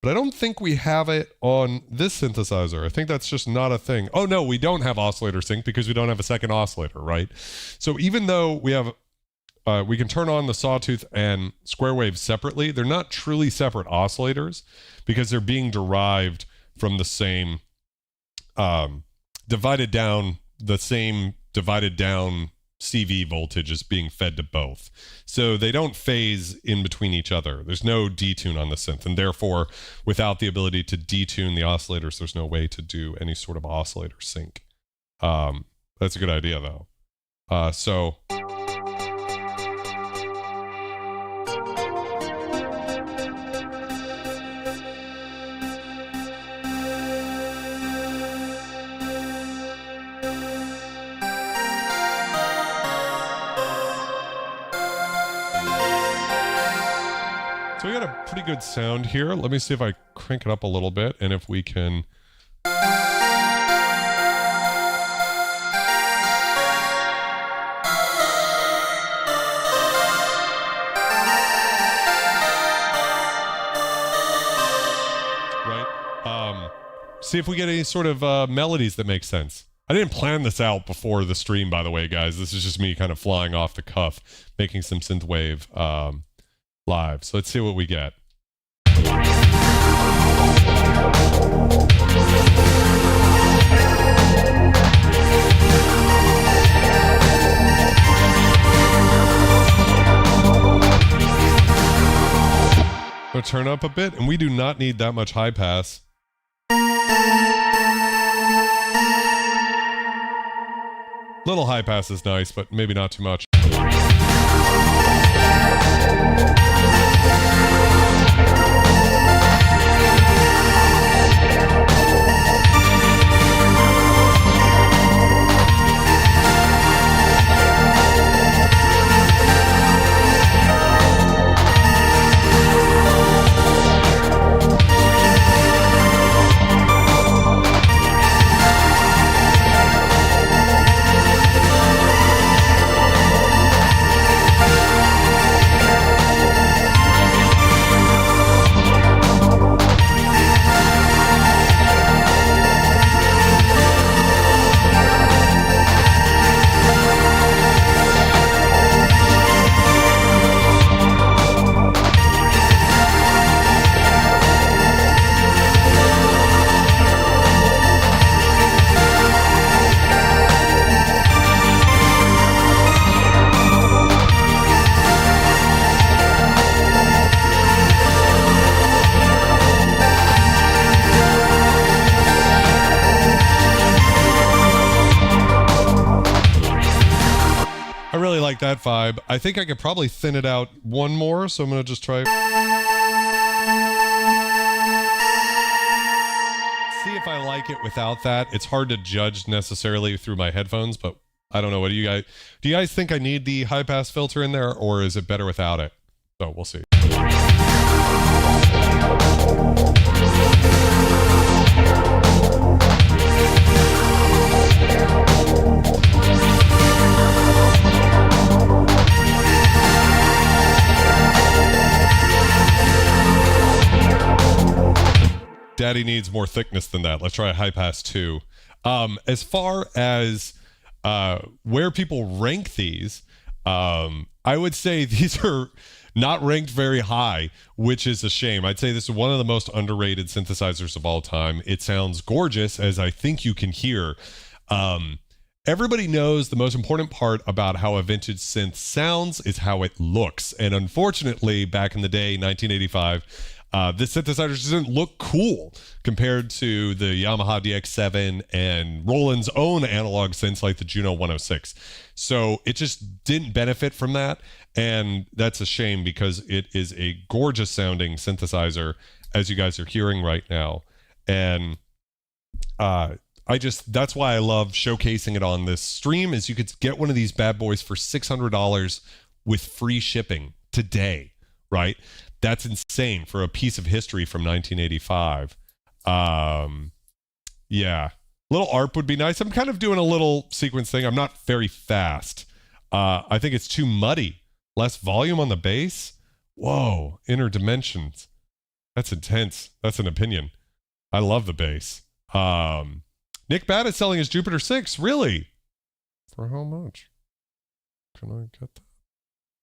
but I don't think we have it on this synthesizer. I think that's just not a thing. Oh no, we don't have oscillator sync because we don't have a second oscillator, right? So even though we have, we can turn on the sawtooth and square wave separately, they're not truly separate oscillators because they're being derived from the same, divided down CV voltage is being fed to both. So they don't phase in between each other. There's no detune on the synth, and therefore, without the ability to detune the oscillators, there's no way to do any sort of oscillator sync. That's a good idea, though. So we got a pretty good sound here. Let me see if I crank it up a little bit and if we can. See if we get any sort of melodies that make sense. I didn't plan this out before the stream, by the way, guys. This is just me kind of flying off the cuff, making some synthwave live. So let's see what we get. So turn up a bit, and we do not need that much high pass. Little high pass is nice, but maybe not too much. That vibe. I think I could probably thin it out one more, so I'm gonna just try. See if I like it without that. It's hard to judge necessarily through my headphones, but I don't know. What do you guys think I need the high pass filter in there, or is it better without it? So we'll see. Daddy needs more thickness than that. Let's try a high pass 2. As far as where people rank these, I would say these are not ranked very high, which is a shame. I'd say this is one of the most underrated synthesizers of all time. It sounds gorgeous, as I think you can hear. Everybody knows the most important part about how a vintage synth sounds is how it looks. And unfortunately, back in the day, 1985, this synthesizer doesn't look cool compared to the Yamaha DX7 and Roland's own analog synths like the Juno 106. So it just didn't benefit from that. And that's a shame because it is a gorgeous sounding synthesizer, as you guys are hearing right now. And that's why I love showcasing it on this stream, is you could get one of these bad boys for $600 with free shipping today, right? That's insane for a piece of history from 1985. Yeah. Little ARP would be nice. I'm kind of doing a little sequence thing. I'm not very fast. I think it's too muddy. Less volume on the bass. Whoa. Inner dimensions. That's intense. That's an opinion. I love the bass. Nick Bad is selling his Jupiter 6. Really? For how much? Can I get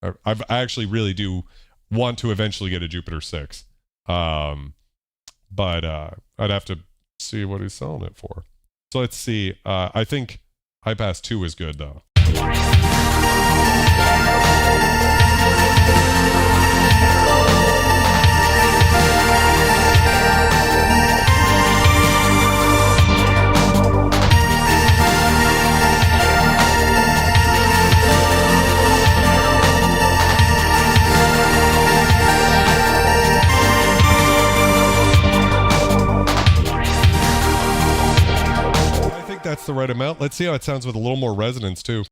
that? I actually really do want to eventually get a Jupiter 6. But I'd have to see what he's selling it for. So let's see. I think Highpass 2 is good, though. Well, let's see how it sounds with a little more resonance too.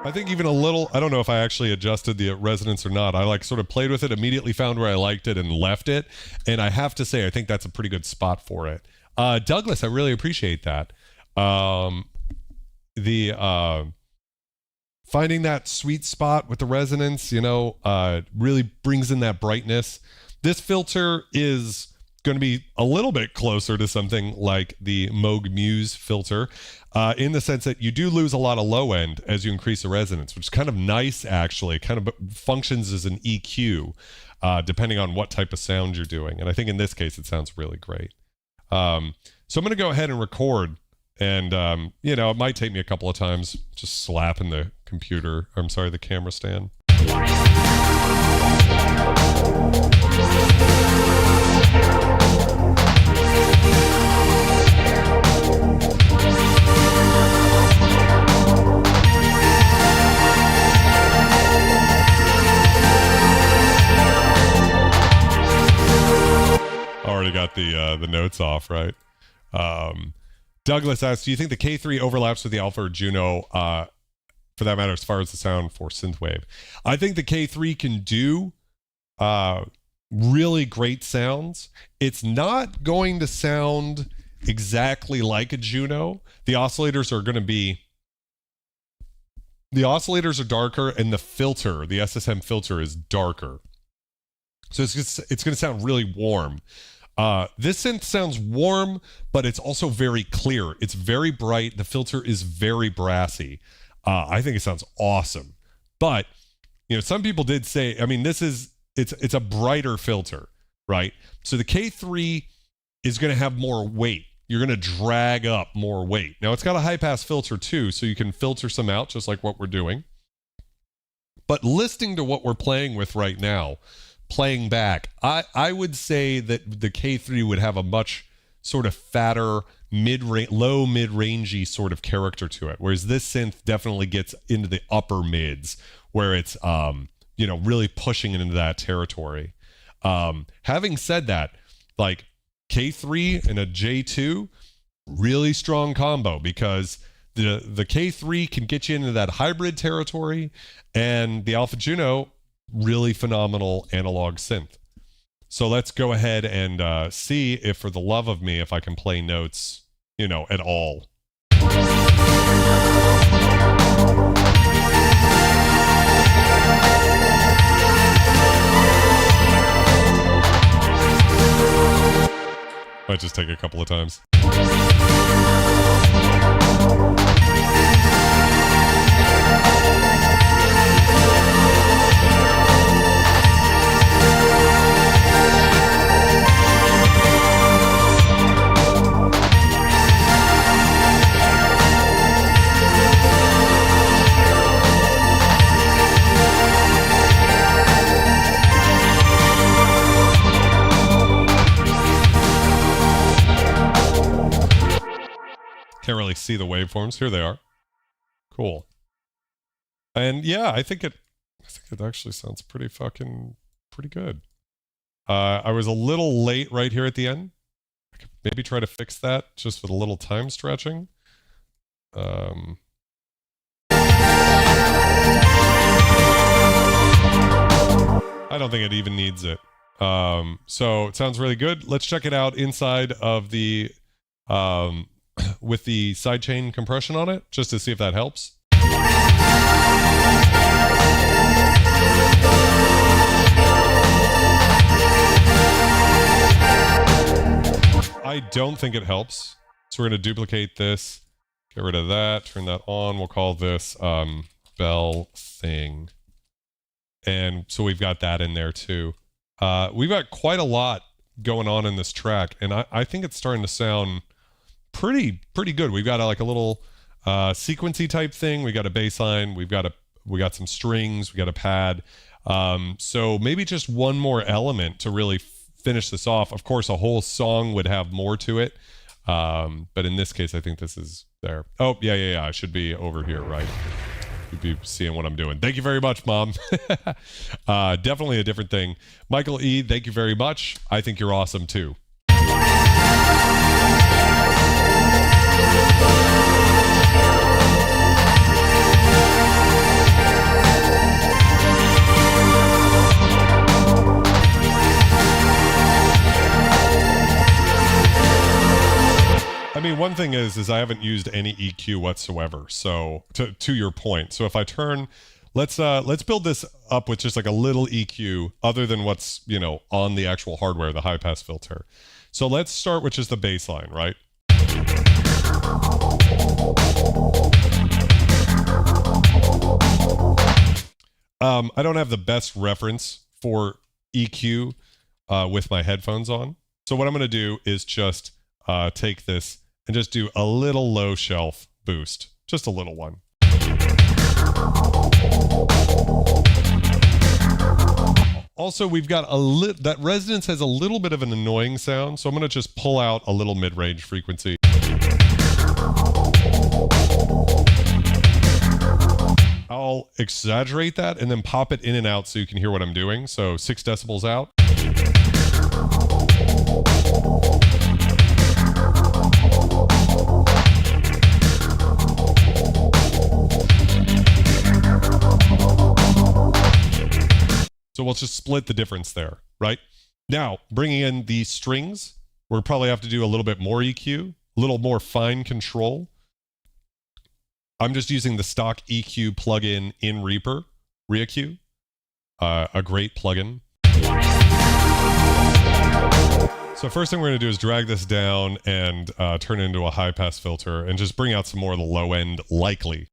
I think even a little, I don't know if I actually adjusted the resonance or not. I like sort of played with it, immediately found where I liked it and left it. And I have to say, I think that's a pretty good spot for it. Douglas, I really appreciate that. Finding that sweet spot with the resonance, you know, really brings in that brightness. This filter is going to be a little bit closer to something like the Moog Muse filter, in the sense that you do lose a lot of low end as you increase the resonance, which is kind of nice, actually. It kind of functions as an EQ, depending on what type of sound you're doing. And I think in this case, it sounds really great. So I'm going to go ahead and record. And, you know, it might take me a couple of times just slapping the computer, I'm sorry, the camera stand. Already got the notes off, right? Douglas asks, do you think the K3 overlaps with the Alpha or Juno, for that matter, as far as the sound for Synthwave? I think the K3 can do really great sounds. It's not going to sound exactly like a Juno. The oscillators are going to be, the oscillators are darker and the filter, the SSM filter, is darker. So it's going to sound really warm. This synth sounds warm, but it's also very clear. It's very bright. The filter is very brassy. I think it sounds awesome. But, you know, some people did say, I mean, it's a brighter filter, right? So the K3 is going to have more weight. You're going to drag up more weight. Now, it's got a high-pass filter too, so you can filter some out, just like what we're doing. But listening to what we're playing with right now, playing back, I would say that the K3 would have a much sort of fatter, low mid-rangey sort of character to it, whereas this synth definitely gets into the upper mids, where it's you know, really pushing it into that territory. Having said that, like K3 and a J2, really strong combo, because the K3 can get you into that hybrid territory, and the Alpha Juno, really phenomenal analog synth. So let's go ahead and see if, for the love of me, if I can play notes, you know, at all. Might just take a couple of times. Can't really see the waveforms. Here they are. Cool. And yeah, I think it actually sounds pretty good. I was a little late right here at the end. I could maybe try to fix that just with a little time stretching. I don't think it even needs it. So it sounds really good. Let's check it out inside of the with the sidechain compression on it, just to see if that helps. I don't think it helps. So we're going to duplicate this, get rid of that, turn that on. We'll call this bell thing. And so we've got that in there too. We've got quite a lot going on in this track, and I think it's starting to sound pretty good. We've got like a little sequency type thing. We got a bass line. We got some strings. We got a pad. So maybe just one more element to really finish this off. Of course, a whole song would have more to it. But in this case, I think this is there. Oh, yeah. I should be over here, right? You'd be seeing what I'm doing. Thank you very much, Mom. Definitely a different thing. Michael E., thank you very much. I think you're awesome too. I mean, one thing is I haven't used any EQ whatsoever. So to your point, so if I turn, let's build this up with just like a little EQ other than what's, you know, on the actual hardware, the high pass filter. So let's start with just the bass line, right? I don't have the best reference for EQ with my headphones on. So what I'm going to do is just take this and just do a little low shelf boost, just a little one. Also, we've got that resonance has a little bit of an annoying sound, so I'm going to just pull out a little mid-range frequency. I'll exaggerate that and then pop it in and out so you can hear what I'm doing. So 6 decibels out. So we'll just split the difference there, right? Now, bringing in the strings, we'll probably have to do a little bit more EQ, a little more fine control. I'm just using the stock EQ plugin in Reaper, Retroaktiv, a great plugin. So first thing we're going to do is drag this down and turn it into a high pass filter and just bring out some more of the low end likely.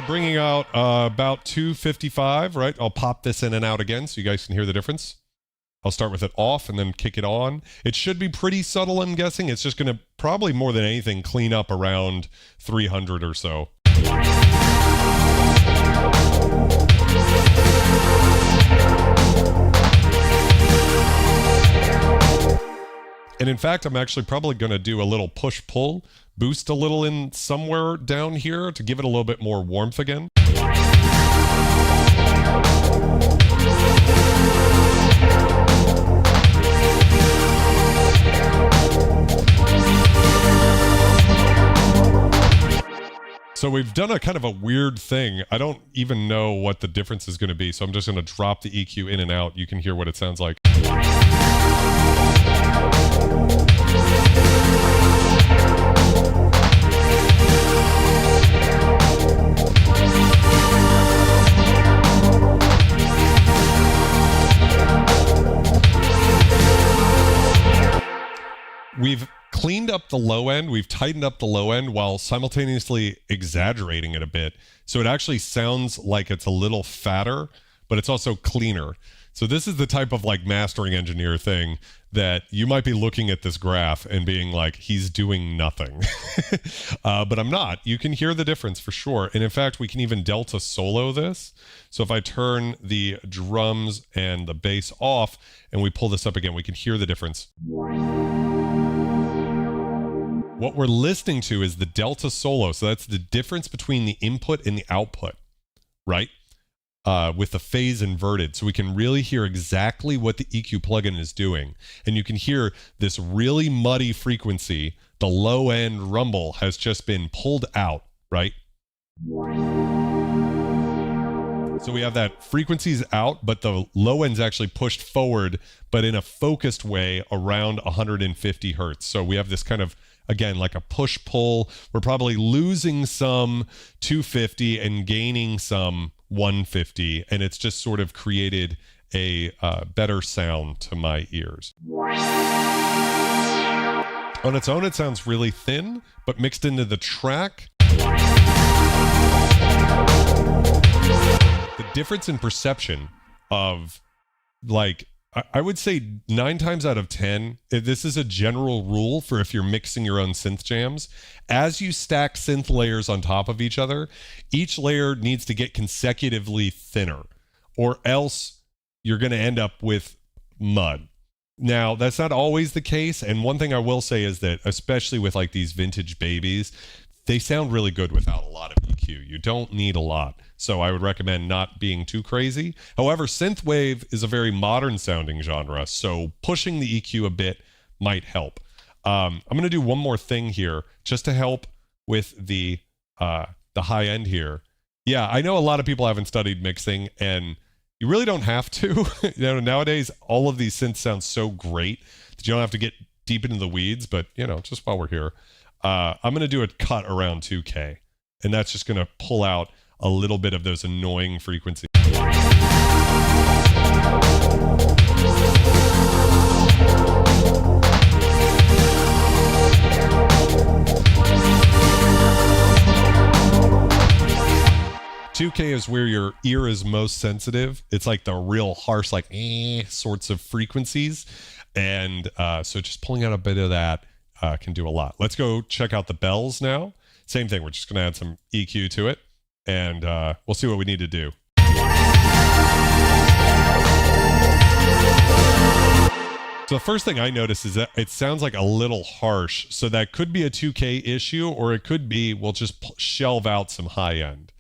Bringing out about 255, right? I'll pop this in and out again so you guys can hear the difference. I'll start with it off and then kick it on. It should be pretty subtle, I'm guessing. It's just going to probably more than anything clean up around 300 or so. And in fact, I'm actually probably going to do a little push-pull, boost a little in somewhere down here to give it a little bit more warmth again. So we've done a kind of a weird thing. I don't even know what the difference is going to be, so I'm just going to drop the EQ in and out. You can hear what it sounds like. We've cleaned up the low end, we've tightened up the low end while simultaneously exaggerating it a bit. So it actually sounds like it's a little fatter, but it's also cleaner. So this is the type of like mastering engineer thing that you might be looking at this graph and being like, he's doing nothing. But I'm not. You can hear the difference for sure. And in fact, we can even delta solo this. So if I turn the drums and the bass off and we pull this up again, we can hear the difference. What we're listening to is the delta solo. So that's the difference between the input and the output, right? With the phase inverted. So we can really hear exactly what the EQ plugin is doing. And you can hear this really muddy frequency. The low end rumble has just been pulled out, right? So we have that frequency's out, but the low end's actually pushed forward, but in a focused way around 150 hertz. So we have this kind of, again, like a push-pull. We're probably losing some 250 and gaining some 150, and it's just sort of created a better sound to my ears. On its own, it sounds really thin, but mixed into the track, the difference in perception of like I would say 9 times out of 10, this is a general rule for if you're mixing your own synth jams. As you stack synth layers on top of each other, each layer needs to get consecutively thinner, or else you're going to end up with mud. Now, that's not always the case, and one thing I will say is that, especially with like these vintage babies, they sound really good without a lot of EQ. You don't need a lot. So I would recommend not being too crazy. However, synthwave is a very modern sounding genre, so pushing the EQ a bit might help. I'm going to do one more thing here just to help with the high end here. Yeah, I know a lot of people haven't studied mixing, and you really don't have to. Nowadays, all of these synths sound so great that you don't have to get deep into the weeds, but, just while we're here, I'm going to do a cut around 2K, and that's just going to pull out a little bit of those annoying frequencies. .2K is where your ear is most sensitive. It's like the real harsh, like sorts of frequencies. And so just pulling out a bit of that can do a lot. Let's go check out the bells now. Same thing. We're just going to add some EQ to it, and we'll see what we need to do. So the first thing I notice is that it sounds like a little harsh. So that could be a 2K issue, or it could be we'll just shelve out some high end.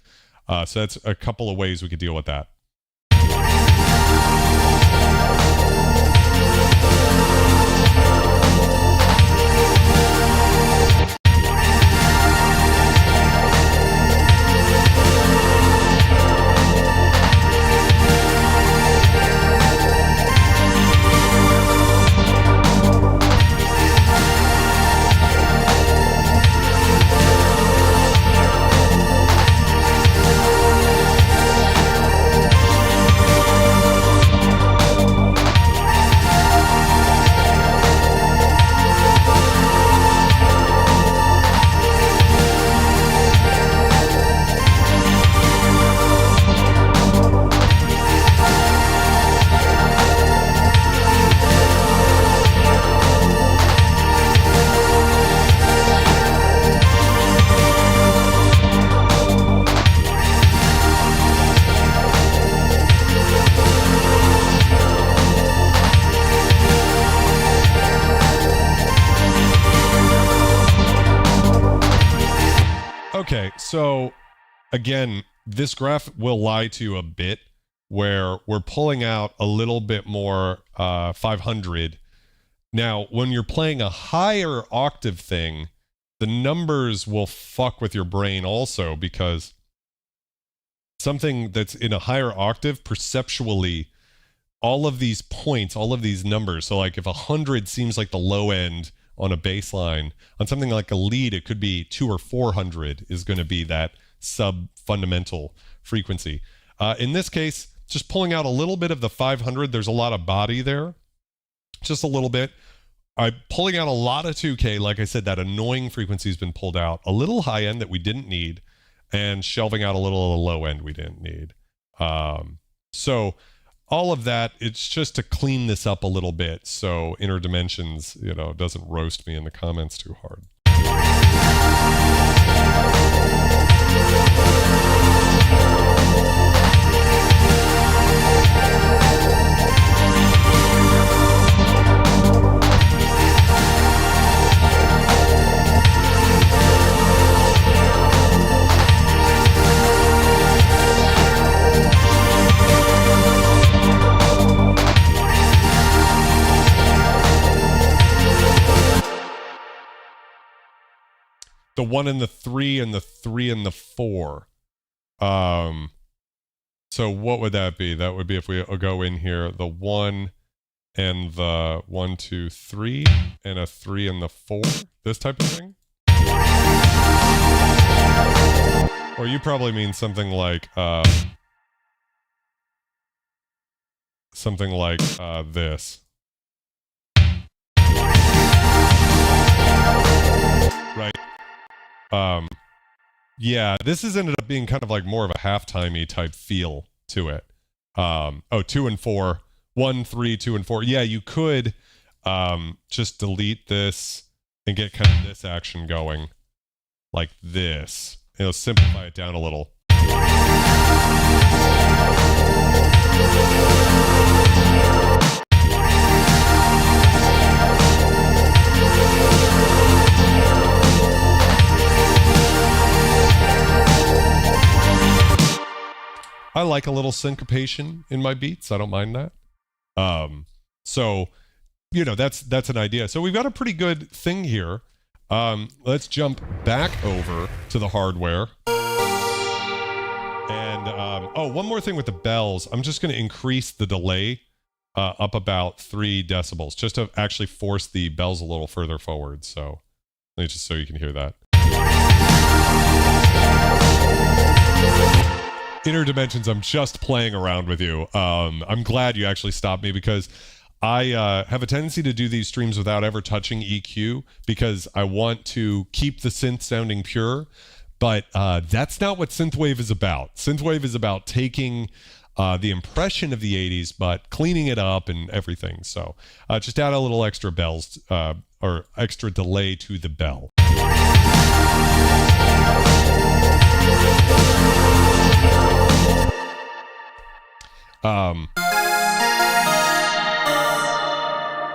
So that's a couple of ways we could deal with that. Okay, so again, this graph will lie to you a bit where we're pulling out a little bit more 500. Now, when you're playing a higher octave thing, the numbers will fuck with your brain also, because something that's in a higher octave, perceptually, all of these points, all of these numbers, so like if 100 seems like the low end on a bass line, on something like a lead, it could be 200 or 400 is going to be that sub-fundamental frequency. In this case, just pulling out a little bit of the 500, there's a lot of body there, just a little bit. I'm pulling out a lot of 2K, like I said, that annoying frequency has been pulled out, a little high end that we didn't need, and shelving out a little of the low end we didn't need. So all of that, it's just to clean this up a little bit so Inner Dimensions, doesn't roast me in the comments too hard. The 1 and the 3 and the 3 and the 4. So what would that be? That would be if we go in here, the 1 and the 1, 2, 3, and a 3 and the 4. This type of thing. Or you probably mean something like this. Right. Yeah, this has ended up being kind of like more of a halftime-y type feel to it. 2 and 4. 1, 3, 2, and 4. Yeah, you could just delete this and get kind of this action going like this. It'll simplify it down a little. I like a little syncopation in my beats. I don't mind that. So, you know, that's an idea. So we've got a pretty good thing here. Let's jump back over to the hardware. And, oh, one more thing with the bells. I'm just going to increase the delay up about 3 decibels, just to actually force the bells a little further forward. So, just so you can hear that. Inner Dimensions, I'm just playing around with you. I'm glad you actually stopped me, because I have a tendency to do these streams without ever touching EQ, because I want to keep the synth sounding pure, but that's not what Synthwave is about. Synthwave is about taking the impression of the 80s, but cleaning it up and everything. So just add a little extra bells, or extra delay to the bell.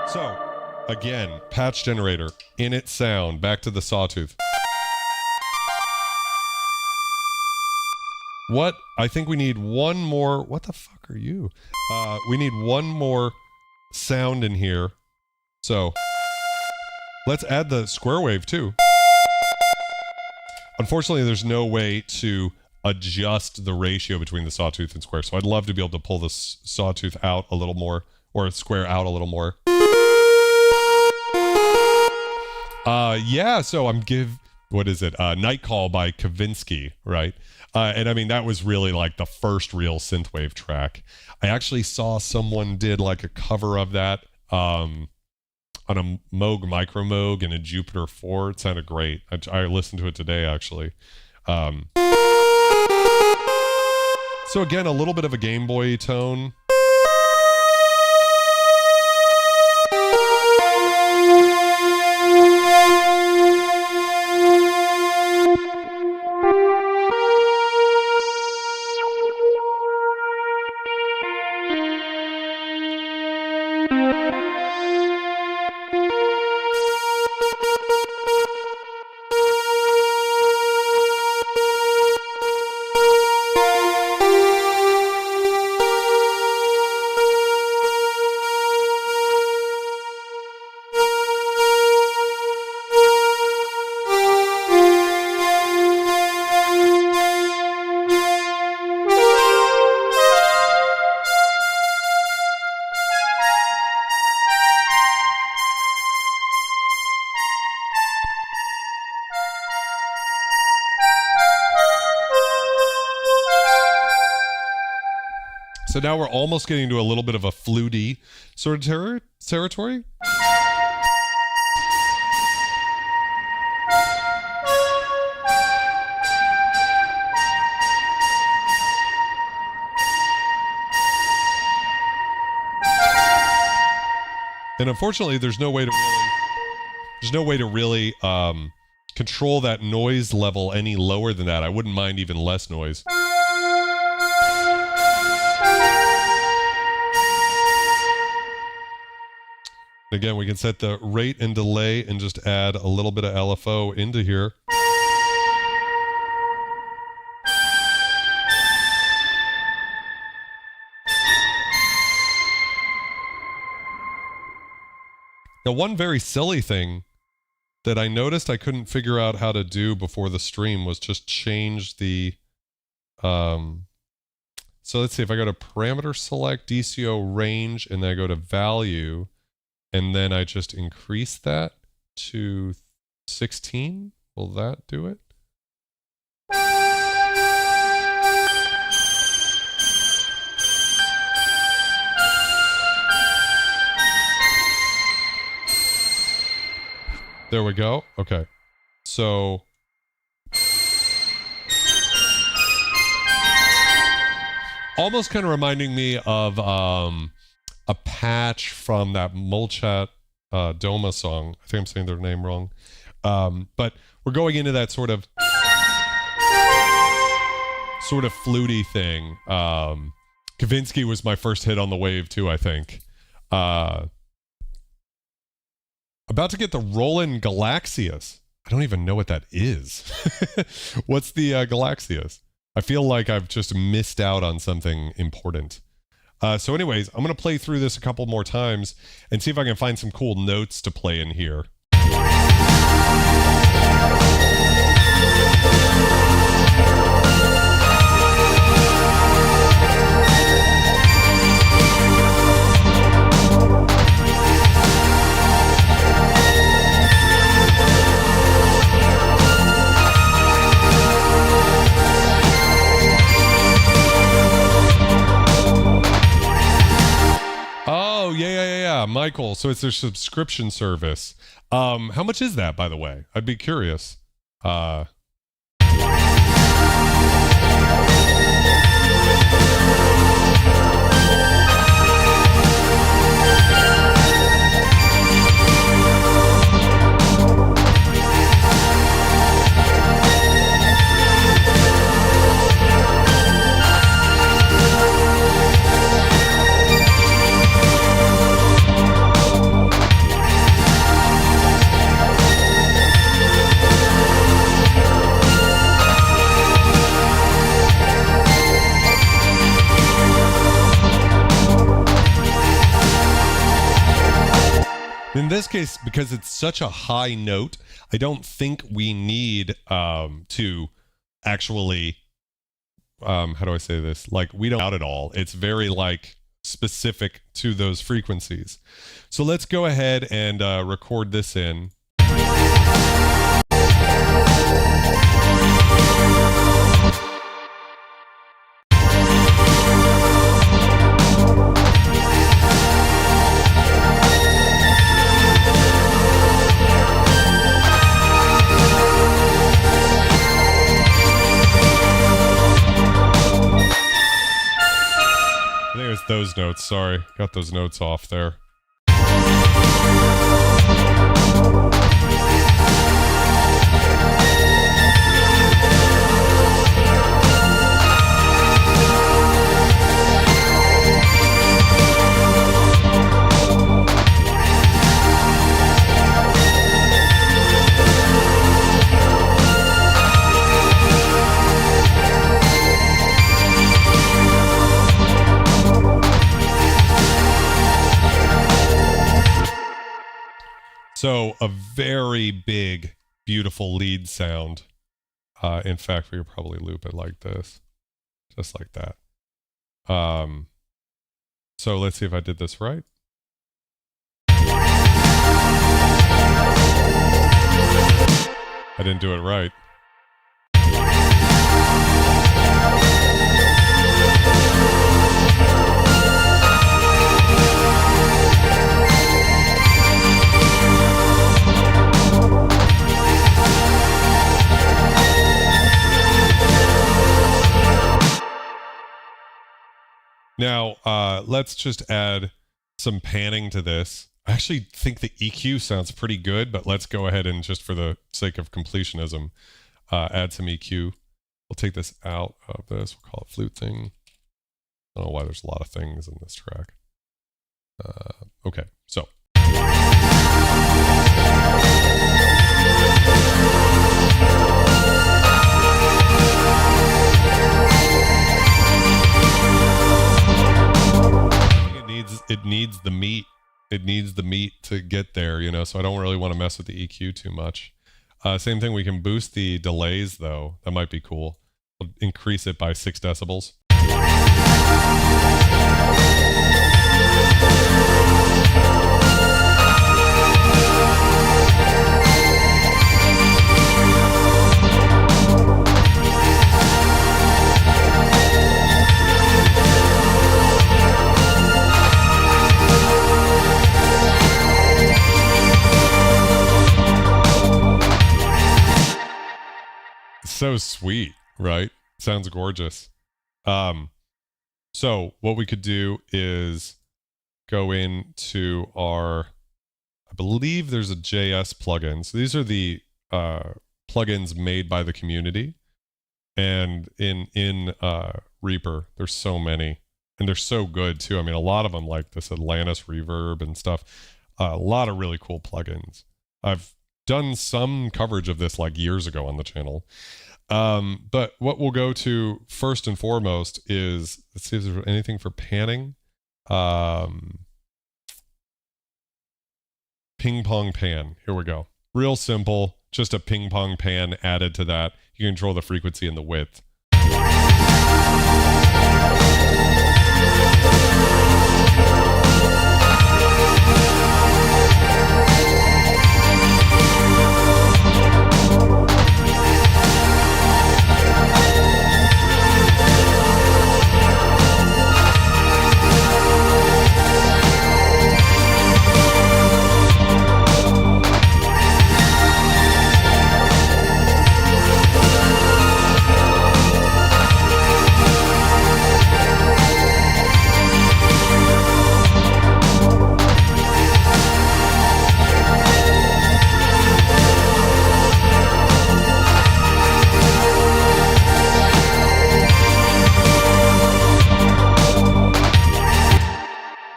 So again, patch generator, init sound, back to the sawtooth. What? I think we need one more. What the fuck are you? We need one more sound in here. So let's add the square wave too. Unfortunately, there's no way to adjust the ratio between the sawtooth and square. So I'd love to be able to pull this sawtooth out a little more, or square out a little more. Yeah, so what is it? Night Call by Kavinsky, right? And I mean, that was really like the first real synthwave track. I actually saw someone did like a cover of that on a Moog Micro Moog and a Jupiter 4. It sounded great. I listened to it today, actually. So again, a little bit of a Game Boy tone. So now we're almost getting to a little bit of a Fluty sort of territory. And unfortunately, there's no way to really control that noise level any lower than that. I wouldn't mind even less noise. Again, we can set the rate and delay and just add a little bit of LFO into here. Now, one very silly thing that I noticed I couldn't figure out how to do before the stream was just change the... So let's see, if I go to parameter select, DCO range, and then I go to value, and then I just increase that to 16, will that do it? There we go. Okay. So almost kind of reminding me of a patch from that Molchat Doma song. I think I'm saying their name wrong. But we're going into that sort of fluty thing. Kavinsky was my first hit on the wave too, I think. About to get the Roland Galaxias. I don't even know what that is. What's the Galaxias? I feel like I've just missed out on something important. So anyways, I'm going to play through this a couple more times and see if I can find some cool notes to play in here. Oh, yeah. Michael, so it's their subscription service. How much is that, by the way? I'd be curious. In this case, because it's such a high note, I don't think we need to actually, how do I say this? Like, we don't out at all. It's very, like, specific to those frequencies. So let's go ahead and record this in. I think it was those notes. Sorry, got those notes off there. So a very big, beautiful lead sound. In fact, we could probably loop it like this, just like that. So let's see if I did this right. I didn't do it right. Now, let's just add some panning to this. I actually think the EQ sounds pretty good, but let's go ahead and, just for the sake of completionism, add some EQ. We'll take this out of this. We'll call it flute thing. I don't know why there's a lot of things in this track. Okay, so. It needs the meat. It needs the meat to get there, you know, so I don't really want to mess with the EQ too much. Same thing, we can boost the delays, though. That might be cool. We'll increase it by 6 decibels. So sweet, right? Sounds gorgeous. So what we could do is go into our, I believe there's a JS plugin. So these are the plugins made by the community. And in Reaper, there's so many. And they're so good too. I mean, a lot of them like this Atlantis reverb and stuff. A lot of really cool plugins. I've done some coverage of this like years ago on the channel. But what we'll go to first and foremost is, let's see if there's anything for panning. Ping pong pan. Here we go. Real simple. Just a ping pong pan added to that. You control the frequency and the width.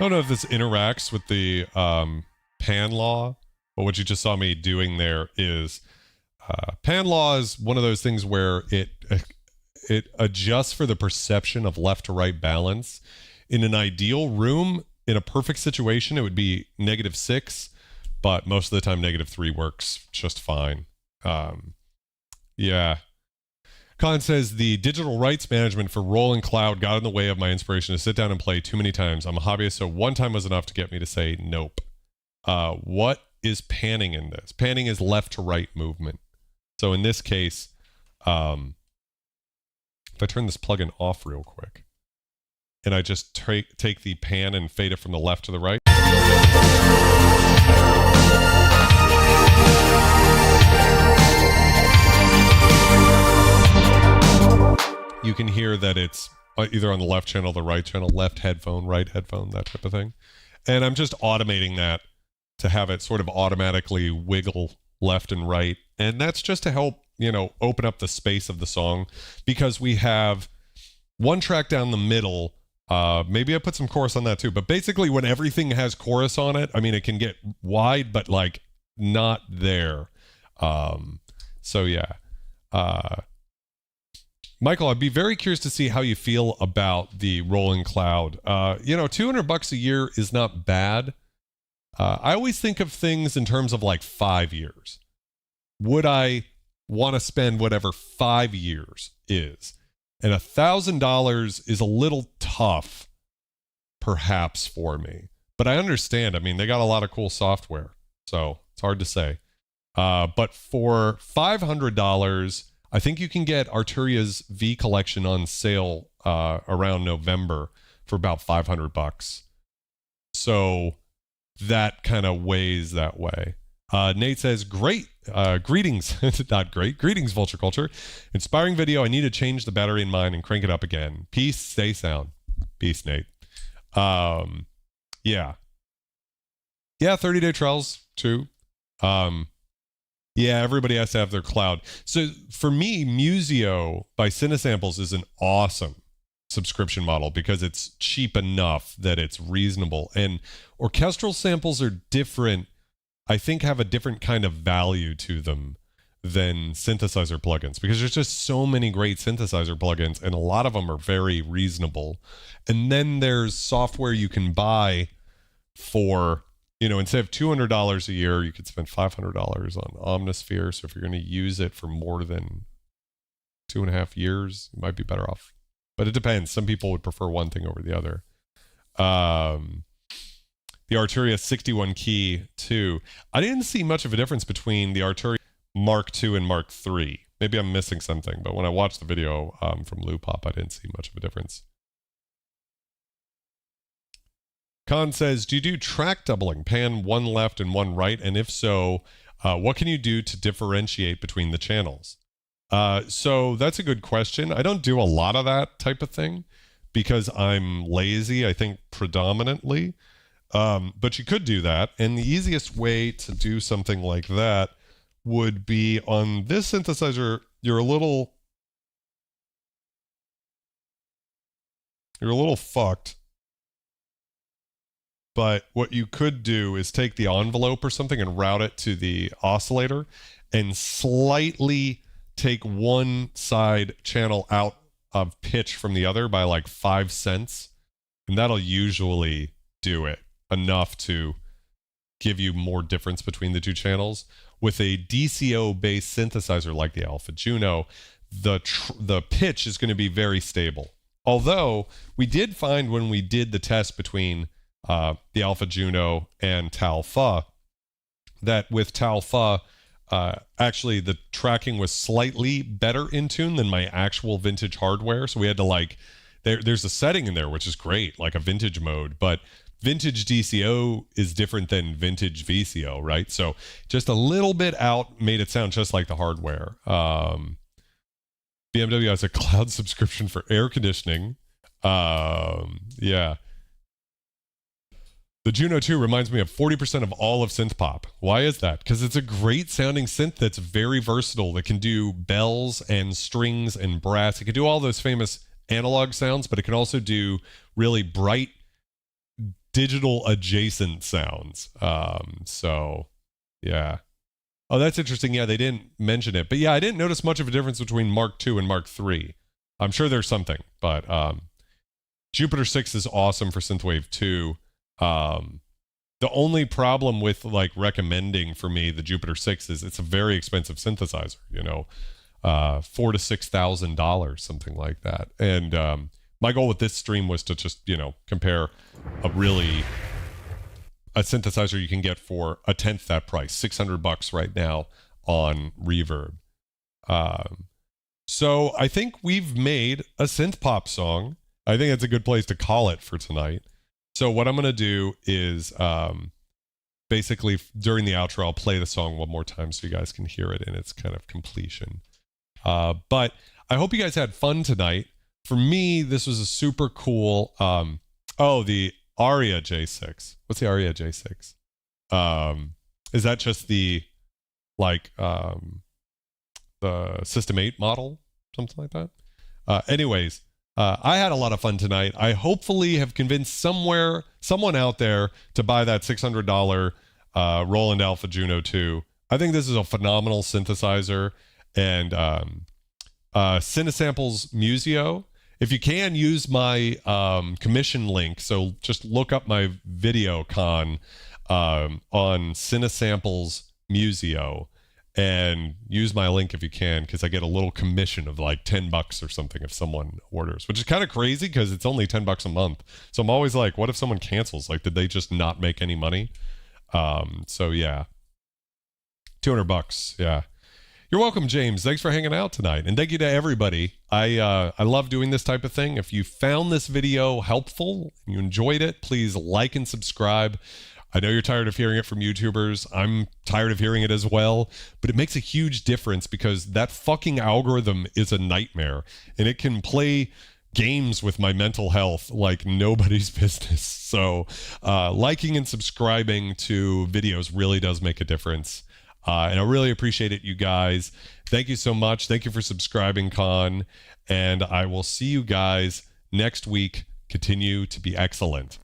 I don't know if this interacts with the pan law, but what you just saw me doing there is pan law is one of those things where it adjusts for the perception of left to right balance. In an ideal room, in a perfect situation, it would be -6, but most of the time -3 works just fine. Yeah. Colin says, the digital rights management for Roland Cloud got in the way of my inspiration to sit down and play too many times. I'm a hobbyist, so one time was enough to get me to say nope. What is panning in this? Panning is left to right movement. So in this case, if I turn this plugin off real quick, and I just take the pan and fade it from the left to the right. You can hear that it's either on the left channel, the right channel, left headphone, right headphone, that type of thing. And I'm just automating that to have it sort of automatically wiggle left and right. And that's just to help, you know, open up the space of the song, because we have one track down the middle. Maybe I put some chorus on that too. But basically when everything has chorus on it, I mean, it can get wide, but like not there. So yeah. Michael, I'd be very curious to see how you feel about the Roland Cloud. You know, $200 a year is not bad. I always think of things in terms of like 5 years. Would I want to spend whatever 5 years is? And $1,000 is a little tough, perhaps, for me. But I understand. I mean, they got a lot of cool software, so it's hard to say. But for $500, I think you can get Arturia's V collection on sale around November for about $500. So that kind of weighs that way. Nate says, great. Greetings. Not great. Greetings, Vulture Culture. Inspiring video. I need to change the battery in mine and crank it up again. Peace. Stay sound. Peace, Nate. Yeah. Yeah, 30-day trials too. Yeah, everybody has to have their cloud. So for me, Museo by Cinesamples is an awesome subscription model because it's cheap enough that it's reasonable. And orchestral samples are different. I think have a different kind of value to them than synthesizer plugins, because there's just so many great synthesizer plugins and a lot of them are very reasonable. And then there's software you can buy for, you know, instead of $200 a year, you could spend $500 on Omnisphere. So if you're going to use it for more than 2.5 years, you might be better off. But it depends. Some people would prefer one thing over the other. The Arturia 61 key 2. I didn't see much of a difference between the Arturia Mark II and Mark III. Maybe I'm missing something, but when I watched the video from Loopop, I didn't see much of a difference. Khan says, do you do track doubling, pan one left and one right? And if so, what can you do to differentiate between the channels? So that's a good question. I don't do a lot of that type of thing because I'm lazy, I think, predominantly. But you could do that. And the easiest way to do something like that would be on this synthesizer. You're a little fucked. But what you could do is take the envelope or something and route it to the oscillator and slightly take one side channel out of pitch from the other by like 5 cents. And that'll usually do it enough to give you more difference between the two channels. With a DCO-based synthesizer like the Alpha Juno, the pitch is going to be very stable. Although we did find when we did the test between the Alpha Juno and Talfa that with Talfa, actually the tracking was slightly better in tune than my actual vintage hardware. So we had to like, there's a setting in there which is great, like a vintage mode, but vintage DCO is different than vintage VCO, right? So just a little bit out made it sound just like the hardware. BMW has a cloud subscription for air conditioning. Yeah. The Juno 2 reminds me of 40% of all of synth pop. Why is that? Because it's a great sounding synth that's very versatile, that can do bells and strings and brass. It can do all those famous analog sounds, but it can also do really bright digital adjacent sounds. So yeah. Oh, that's interesting. Yeah, they didn't mention it. But yeah, I didn't notice much of a difference between Mark II and Mark III. I'm sure there's something, but Jupiter 6 is awesome for Synthwave 2. The only problem with like recommending for me the Jupiter 6 is it's a very expensive synthesizer, you know, $4,000 to $6,000, something like that. And my goal with this stream was to just, you know, compare a synthesizer you can get for a tenth that price, $600 right now on Reverb. So I think we've made a synth pop song. I think that's a good place to call it for tonight. So what I'm going to do is basically during the outro, I'll play the song one more time so you guys can hear it in its kind of completion. But I hope you guys had fun tonight. For me, this was a super cool, the Aria J6. What's the Aria J6? Is that just the, like, the System 8 model? Something like that? Anyways, I had a lot of fun tonight. I hopefully have convinced someone out there to buy that $600 Roland Alpha Juno 2. I think this is a phenomenal synthesizer. And Cinesamples Museo. If you can, use my commission link. So just look up my video con on Cinesamples Museo and use my link if you can, because I get a little commission of like $10 or something if someone orders, which is kind of crazy because it's only $10 a month. So I'm always like, what if someone cancels? Like, did they just not make any money? So yeah, $200. Yeah. You're welcome, James. Thanks for hanging out tonight. And thank you to everybody. I love doing this type of thing. If you found this video helpful and you enjoyed it, please like and subscribe. I know you're tired of hearing it from YouTubers. I'm tired of hearing it as well. But it makes a huge difference because that fucking algorithm is a nightmare. And it can play games with my mental health like nobody's business. So liking and subscribing to videos really does make a difference. And I really appreciate it, you guys. Thank you so much. Thank you for subscribing, Con. And I will see you guys next week. Continue to be excellent.